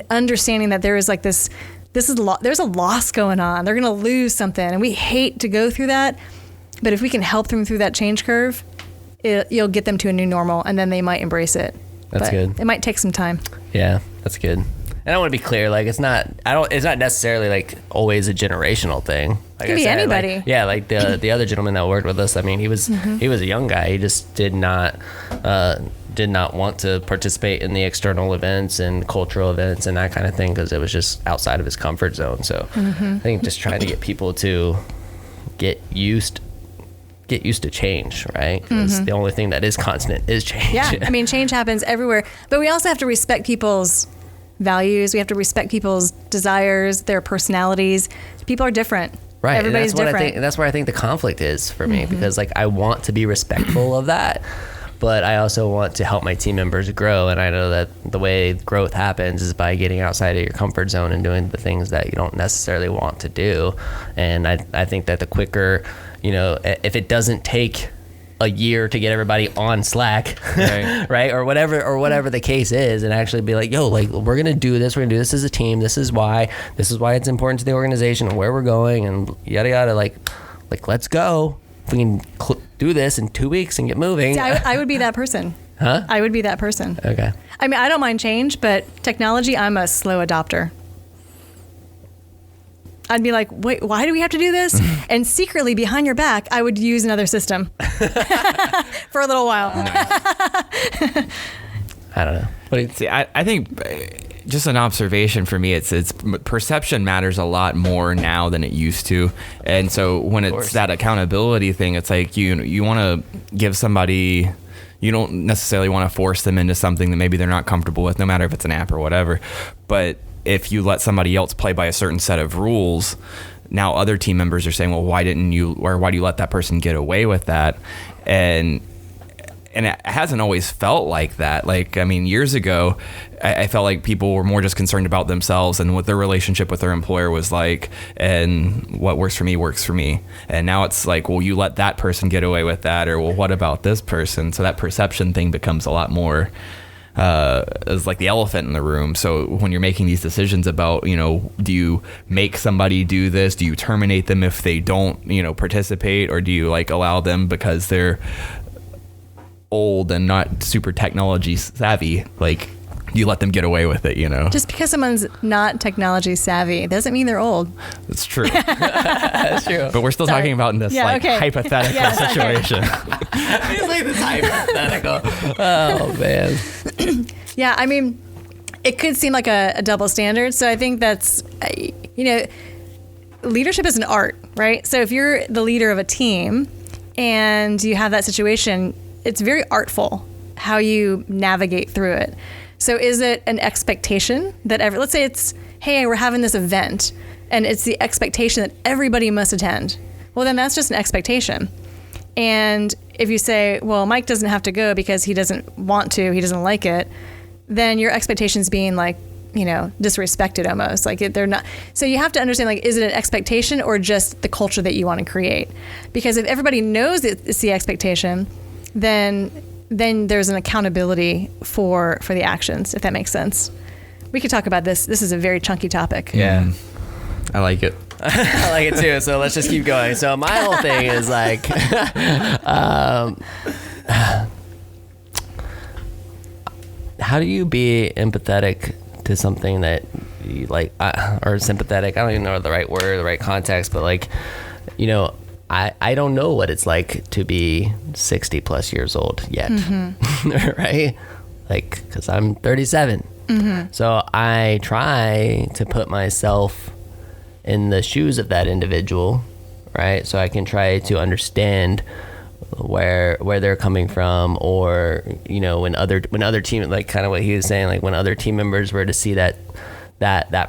understanding that there is, like, there's a loss going on, they're going to lose something, and we hate to go through that. But if we can help them through that change curve, you'll get them to a new normal, and then they might embrace it. That's good. It might take some time. Yeah, that's good. And I want to be clear, like, it's not necessarily, like, always a generational thing. Like, it can be anybody. Like, yeah, like the other gentleman that worked with us, I mean, he was a young guy. He just did not want to participate in the external events and cultural events and that kind of thing because it was just outside of his comfort zone. So I think just trying to get people to get used to change, right? Because the only thing that is constant is change. Yeah, I mean, change happens everywhere. But we also have to respect people's values. We have to respect people's desires, their personalities. People are different. Right. Everybody's different. And that's where I think the conflict is for me, because, like, I want to be respectful of that, but I also want to help my team members grow. And I know that the way growth happens is by getting outside of your comfort zone and doing the things that you don't necessarily want to do. And I think that the quicker, if it doesn't take a year to get everybody on Slack, right? Or whatever the case is, and actually be like, yo, like, we're gonna do this as a team. This is why it's important to the organization and where we're going and yada yada. Like, like, let's go. If we can do this in 2 weeks and get moving. See, I would be that person. Huh? I would be that person. Okay. I mean, I don't mind change, but technology, I'm a slow adopter. I'd be like, wait, why do we have to do this? And secretly behind your back, I would use another system for a little while. I don't know. See, I think just an observation for me, it's perception matters a lot more now than it used to. And so when it's that accountability thing, it's like you want to give somebody, you don't necessarily want to force them into something that maybe they're not comfortable with, no matter if it's an app or whatever. But if you let somebody else play by a certain set of rules, now other team members are saying, well, why do you let that person get away with that? And it hasn't always felt like that. Like, I mean, years ago, I felt like people were more just concerned about themselves and what their relationship with their employer was like, and what works for me works for me. And now it's like, well, you let that person get away with that, or well, what about this person? So that perception thing becomes a lot more is like the elephant in the room. So when you're making these decisions about, do you make somebody do this? Do you terminate them if they don't, participate? Or do you like allow them because they're old and not super technology savvy? Like, you let them get away with it, Just because someone's not technology savvy doesn't mean they're old. That's true. That's true. But we're still talking about in this hypothetical situation. It's like this hypothetical. Oh, man. Yeah, I mean, it could seem like a double standard. So I think that's, leadership is an art, right? So if you're the leader of a team and you have that situation, it's very artful how you navigate through it. So is it an expectation that let's say it's, hey, we're having this event and it's the expectation that everybody must attend. Well, then that's just an expectation. And if you say, well, Mike doesn't have to go because he doesn't want to, he doesn't like it, then your expectations being like, disrespected almost. Like they're not. So you have to understand, like, is it an expectation or just the culture that you want to create? Because if everybody knows it's the expectation, then there's an accountability for the actions, if that makes sense. We could talk about this. This is a very chunky topic. Yeah. I like it. I like it too. So let's just keep going. So my whole thing is like, how do you be empathetic to something that you like, or sympathetic? I don't even know the right word, the right context, but like, I don't know what it's like to be 60 plus years old yet, right? Like, because I'm 37. So I try to put myself in the shoes of that individual, right? So I can try to understand where they're coming from, or when other team, like kind of what he was saying, like when other team members were to see that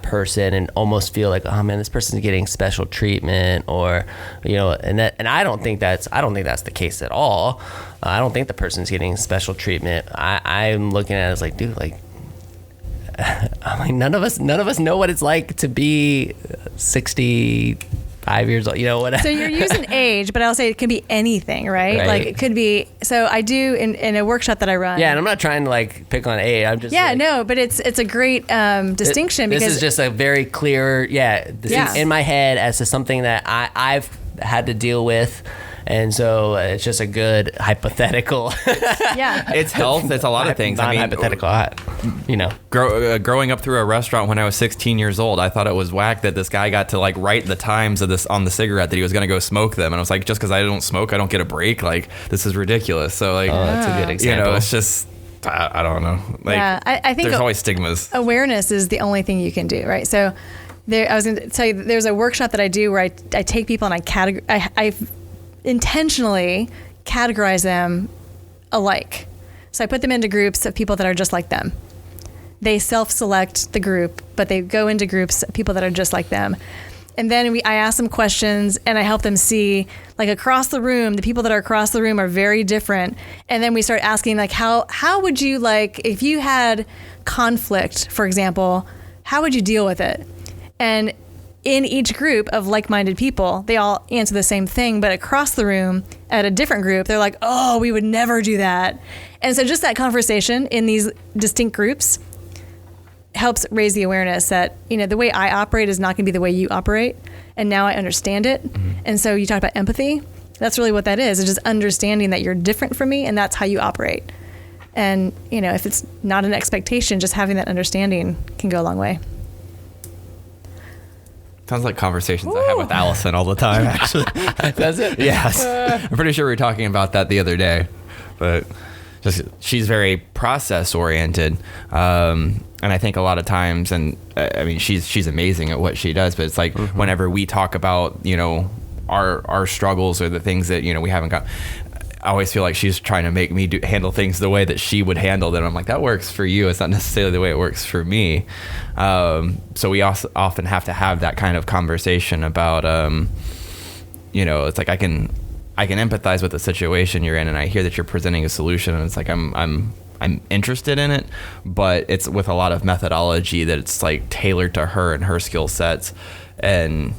person and almost feel like, oh man, this person's getting special treatment, or and I don't think that's the case at all. I don't think the person's getting special treatment. I'm looking at it as like, dude, like, I'm like, none of us know what it's like to be 65 years old, whatever. So you're using age, but I'll say it could be anything, right? Like it could be. So I do in a workshop that I run. Yeah, and I'm not trying to like pick on age. I'm just but it's a great distinction, because this is just a very clear in my head as to something that I've had to deal with. And so it's just a good hypothetical. Yeah. It's health. It's a lot of things. I mean, hypothetical, growing up through a restaurant when I was 16 years old, I thought it was whack that this guy got to like write the times of this on the cigarette that he was going to go smoke them. And I was like, just because I don't smoke, I don't get a break. Like, this is ridiculous. So like, that's a good example. It's just, I don't know. Like, I think there's always stigmas. Awareness is the only thing you can do, right? So I was going to tell you, there's a workshop that I do where I take people and I intentionally categorize them alike. So I put them into groups of people that are just like them. They self-select the group, but they go into groups of people that are just like them. And then I ask them questions and I help them see, like, across the room, the people that are across the room are very different. And then we start asking, like, how would you, like, if you had conflict, for example, how would you deal with it? And in each group of like-minded people, they all answer the same thing, but across the room at a different group, they're like, oh, we would never do that. And so just that conversation in these distinct groups helps raise the awareness that, the way I operate is not going to be the way you operate. And now I understand it. Mm-hmm. And so you talk about empathy. That's really what that is. It's just understanding that you're different from me and that's how you operate. And, if it's not an expectation, just having that understanding can go a long way. Sounds like conversations I have with Allison all the time, actually. Does it? Yes. I'm pretty sure we were talking about that the other day. But she's very process oriented. And I think a lot of times, and I mean, she's amazing at what she does, but it's like whenever we talk about, our struggles or the things that, we haven't got, I always feel like she's trying to make me handle things the way that she would handle them. I'm like, that works for you. It's not necessarily the way it works for me. So we also often have to have that kind of conversation about, it's like I can empathize with the situation you're in, and I hear that you're presenting a solution, and it's like I'm interested in it, but it's with a lot of methodology that it's like tailored to her and her skill sets. And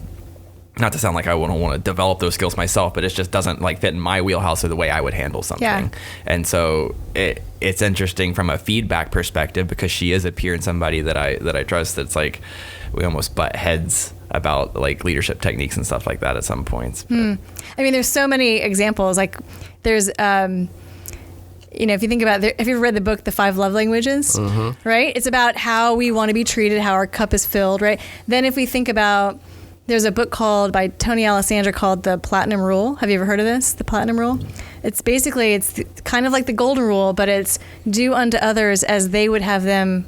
not to sound like I wouldn't want to develop those skills myself, but it just doesn't like fit in my wheelhouse or the way I would handle something. Yeah. And so it's interesting from a feedback perspective because she is a peer and somebody that I trust. That's like we almost butt heads about like leadership techniques and stuff like that at some points. I mean, there's so many examples. Like there's, if you think about have you ever read the book, The 5 Love Languages, right? It's about how we want to be treated, how our cup is filled, right? Then if we think about, there's a book by Tony Alessandra called The Platinum Rule. Have you ever heard of this? The Platinum Rule? It's kind of like the Golden Rule, but it's do unto others as they would have them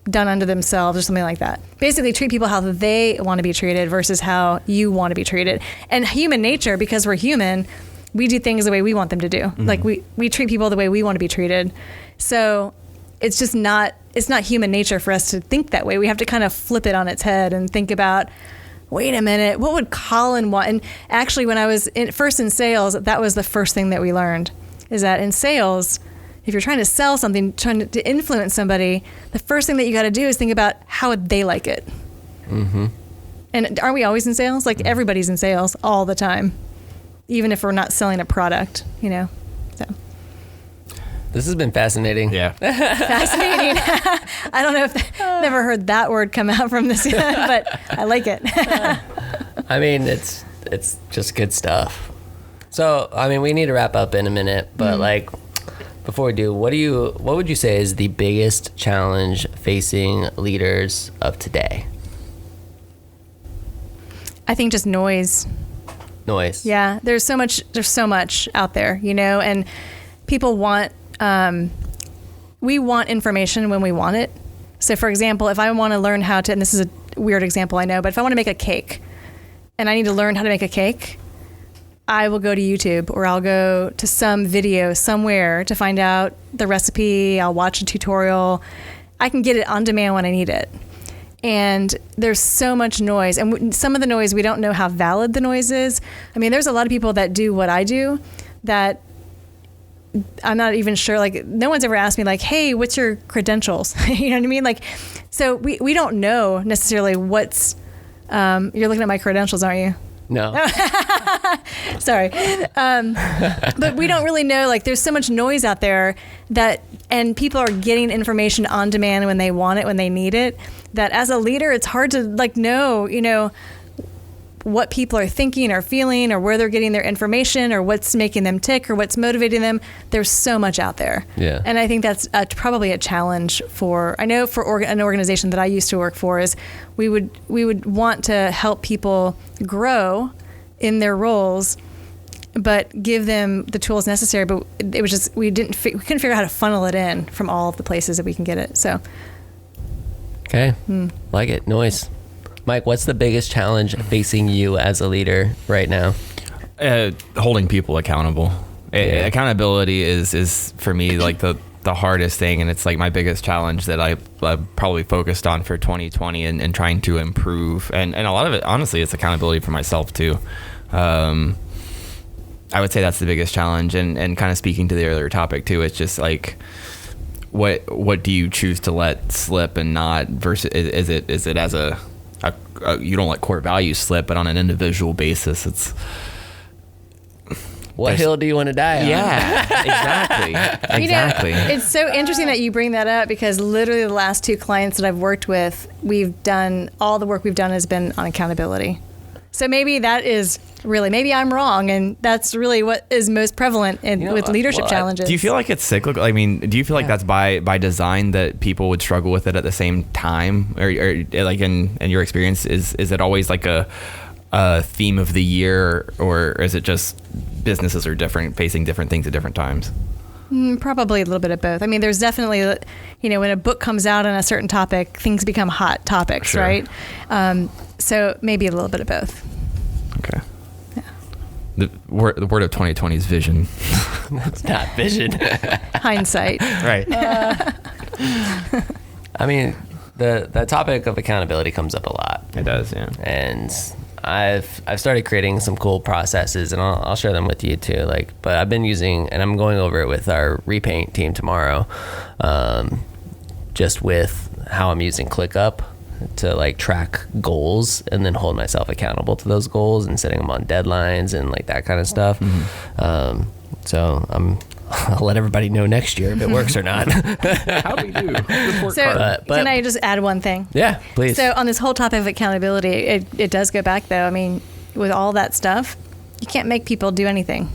done unto themselves or something like that. Basically treat people how they want to be treated versus how you want to be treated. And human nature, because we're human, we do things the way we want them to do. Like we treat people the way we want to be treated. So it's just not human nature for us to think that way. We have to kind of flip it on its head and think about, wait a minute, what would Collin want? And actually, when I was first in sales, that was the first thing that we learned, is that in sales, if you're trying to sell something, trying to influence somebody, the first thing that you got to do is think about how would they like it. Mm-hmm. And aren't we always in sales? Like everybody's in sales all the time, even if we're not selling a product, so. This has been fascinating. Yeah. Fascinating. I don't know if never heard that word come out from this, but I like it. I mean, it's just good stuff. So, I mean, we need to wrap up in a minute, but like before we do, what would you say is the biggest challenge facing leaders of today? I think just noise. Noise. Yeah, there's so much out there, and people want we want information when we want it. So for example, if I want to learn how to, and this is a weird example, I know, but if I want to make a cake and I need to learn how to make a cake, I will go to YouTube or I'll go to some video somewhere to find out the recipe. I'll watch a tutorial. I can get it on demand when I need it. And there's so much noise. And some of the noise, we don't know how valid the noise is. I mean, there's a lot of people that do what I do that I'm not even sure, like no one's ever asked me like, hey, what's your credentials? You know what I mean? Like, so we don't know necessarily what's, you're looking at my credentials, aren't you? No. Sorry. But we don't really know, like there's so much noise out there and people are getting information on demand when they want it, when they need it, that as a leader, it's hard to like know, what people are thinking or feeling or where they're getting their information or what's making them tick or what's motivating them. There's so much out there. Yeah. And I think that's probably a challenge for an organization that I used to work for is we would want to help people grow in their roles, but give them the tools necessary. But it was just, we couldn't figure out how to funnel it in from all of the places that we can get it. So. Okay. Like it. Noise. Mike, what's the biggest challenge facing you as a leader right now? Holding people accountable. Yeah. Accountability is for me like the hardest thing, and it's like my biggest challenge that I probably focused on for 2020 and trying to improve. And a lot of it, honestly, it's accountability for myself too. I would say that's the biggest challenge. And kind of speaking to the earlier topic too, it's just like, what do you choose to let slip and not versus is it as a you don't let core values slip, but on an individual basis, it's what hill do you want to die on? Yeah, exactly. It's so interesting that you bring that up because literally the last 2 clients that I've worked with, all the work we've done has been on accountability. So maybe that is really, maybe I'm wrong, and that's really what is most prevalent with leadership challenges. Do you feel like it's cyclical? I mean, do you feel like that's by design that people would struggle with it at the same time, or like in your experience, is it always like a theme of the year, or is it just businesses are different, facing different things at different times? Probably a little bit of both. I mean, there's definitely, when a book comes out on a certain topic, things become hot topics, sure. right? So maybe a little bit of both. Okay. Yeah. The word of 2020 is vision. It's not vision. Hindsight. Right. I mean, the topic of accountability comes up a lot. It does, yeah. And I've started creating some cool processes, and I'll share them with you too. But I've been using, and I'm going over it with our repaint team tomorrow, just with how I'm using ClickUp to track goals and then hold myself accountable to those goals and setting them on deadlines and that kind of stuff. Mm-hmm. So I'll let everybody know next year if it works or not. How do we do? So can I just add one thing? Yeah, please. So on this whole topic of accountability, it does go back though. I mean, with all that stuff, you can't make people do anything.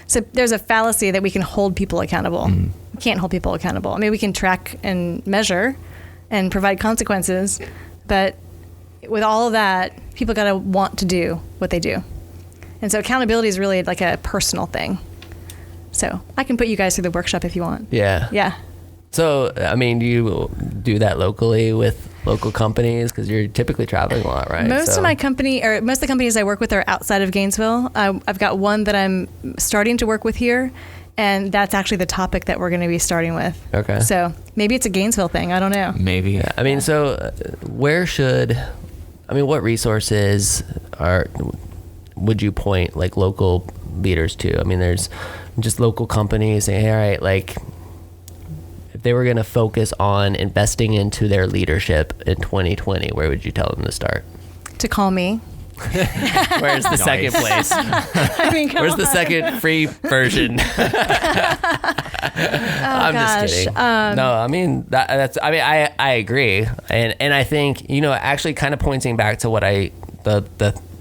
So there's a fallacy that we can hold people accountable. Mm. We can't hold people accountable. I mean, we can track and measure and provide consequences, but with all of that, people got to want to do what they do. And so accountability is really like a personal thing. So I can put you guys through the workshop if you want. Yeah. Yeah. So, I mean, do you do that locally with local companies? Because you're typically traveling a lot, right? Most of the companies I work with are outside of Gainesville. I've got one that I'm starting to work with here, and that's actually the topic that we're going to be starting with. Okay. So maybe it's a Gainesville thing. I don't know. Maybe. Yeah. I mean, so what resources would you point local leaders to? I mean, there's just local companies saying, hey, all right, if they were going to focus on investing into their leadership in 2020, where would you tell them to start? To call me. Where's the second place? I mean, where's the second free version? I'm just kidding. No, I mean that's. I mean, I agree, and I think actually kind of pointing back to what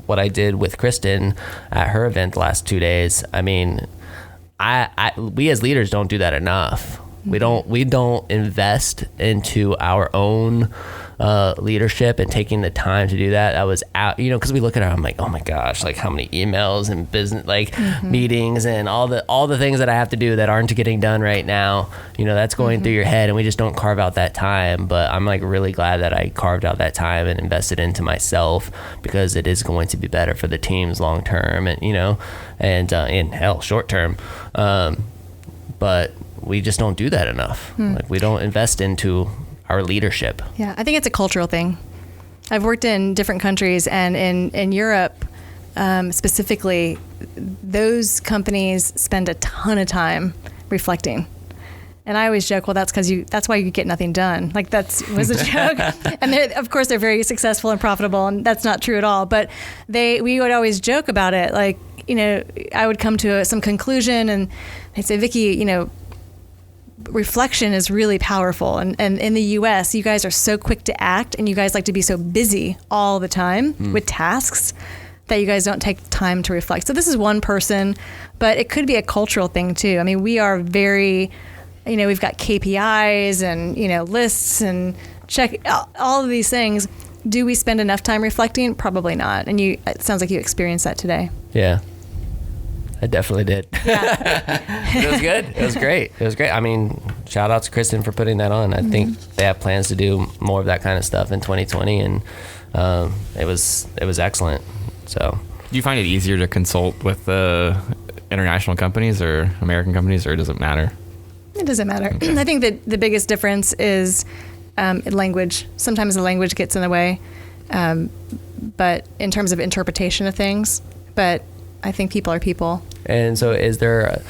what I did with Kristen at her event the last 2 days. I mean, we as leaders don't do that enough. We don't invest into our own leadership and taking the time to do that. That was out, because we look at it, I'm like, oh my gosh, how many emails and business meetings and all the things that I have to do that aren't getting done right now. That's going through your head, and we just don't carve out that time. But I'm really glad that I carved out that time and invested into myself, because it is going to be better for the teams long term, and in hell short term. But we just don't do that enough. We don't invest into our leadership. Yeah, I think it's a cultural thing. I've worked in different countries, and in Europe specifically, those companies spend a ton of time reflecting. And I always joke, well, that's why you get nothing done. That was a joke. And of course, they're very successful and profitable, and that's not true at all. But we would always joke about it. I would come to some conclusion, and they'd say, Vicki, reflection is really powerful. And in the US, you guys are so quick to act, and you guys like to be so busy all the time with tasks that you guys don't take time to reflect. So this is one person, but it could be a cultural thing too. I mean, we are very, we've got KPIs and, lists and check all of these things. Do we spend enough time reflecting? Probably not. And it sounds like you experienced that today. Yeah. I definitely did. Yeah. It was good. It was great. I mean, shout out to Kristen for putting that on. I think they have plans to do more of that kind of stuff in 2020, and it was excellent. So, do you find it easier to consult with international companies or American companies, or does it matter? It doesn't matter. Okay. I think that the biggest difference is language. Sometimes the language gets in the way, but in terms of interpretation of things, but I think people are people. And so is there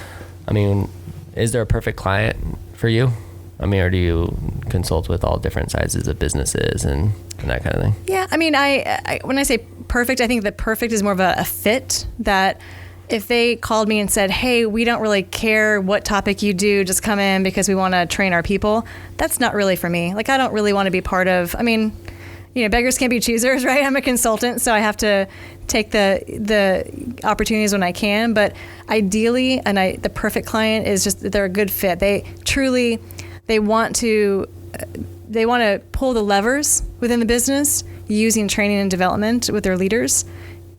a perfect client for you? I mean, or do you consult with all different sizes of businesses and that kind of thing? Yeah. I mean, I when I say perfect, I think that perfect is more of a fit that, if they called me and said, hey, we don't really care what topic you do, just come in because we want to train our people, that's not really for me. Like, I don't really want to be part of, I mean, beggars can't be choosers, right? I'm a consultant, so I have to take the opportunities when I can. But ideally, the perfect client is just, they're a good fit. They want to pull the levers within the business using training and development with their leaders,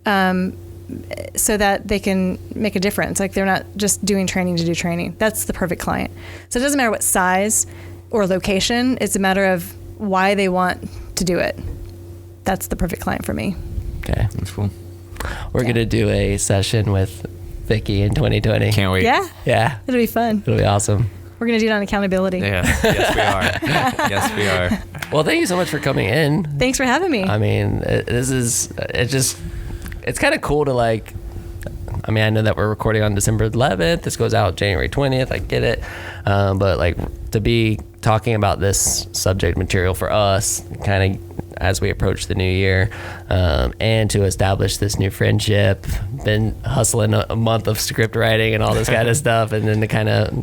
so that they can make a difference. Like, they're not just doing training to do training. That's the perfect client. So it doesn't matter what size or location. It's a matter of why they want to do it. That's the perfect client for me. Okay. That's cool. We're going to do a session with Vicki in 2020. Can't wait. Yeah. It'll be fun. It'll be awesome. We're going to do it on accountability. Yeah. Yes, we are. Yes, we are. Well, thank you so much for coming in. Thanks for having me. I mean, it's kind of cool to like, I mean, I know that we're recording on December 11th. This goes out January 20th. I get it. But like, to be talking about this subject material for us kind of as we approach the new year, and to establish this new friendship, been hustling a month of script writing and all this kind of stuff. And then to kind of,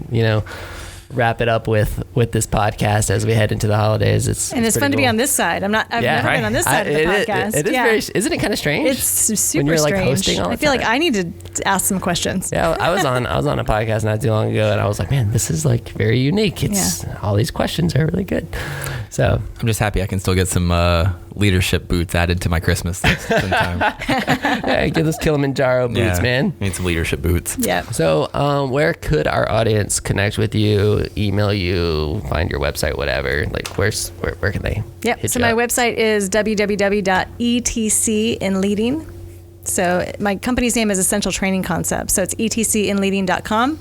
wrap it up with this podcast as we head into the holidays. It's fun cool to be on this side. I've never been on this side of the podcast. It is very, isn't it kind of strange? It's super when you're like strange. hosting all the I feel time? like I need to ask some questions. Yeah, I was on a podcast not too long ago, and I was like, man, this is like very unique. It's all these questions are really good. So I'm just happy I can still get some leadership boots added to my Christmas list sometime. yeah, get those Kilimanjaro boots, man. Need some leadership boots. Yeah. So where could our audience connect with you, email you, find your website, whatever? Like, where can they? Yep. So my website is www.etcinleading. So my company's name is Essential Training Concepts. So it's etcinleading.com.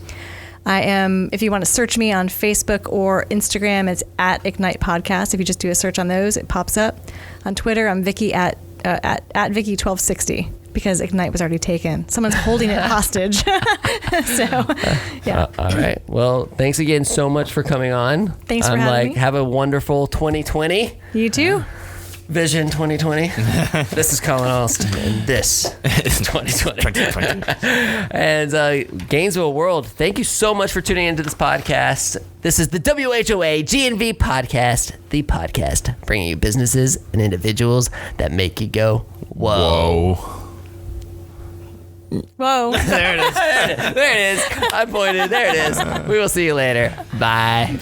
I am, if you want to search me on Facebook or Instagram, it's at Ignite Podcast. If you just do a search on those, it pops up. On Twitter, I'm Vicki at Vicki1260 because Ignite was already taken. Someone's holding it hostage. So, yeah. All right. Well, thanks again so much for coming on. Thanks for having me. Have a wonderful 2020. You too. Vision 2020. This is Collin Alston, and this is 2020. And Gainesville World, thank you so much for tuning into this podcast. This is the WHOA GNV podcast, the podcast bringing you businesses and individuals that make you go, whoa. Whoa. There it is. There it is. I pointed. There it is. We will see you later. Bye.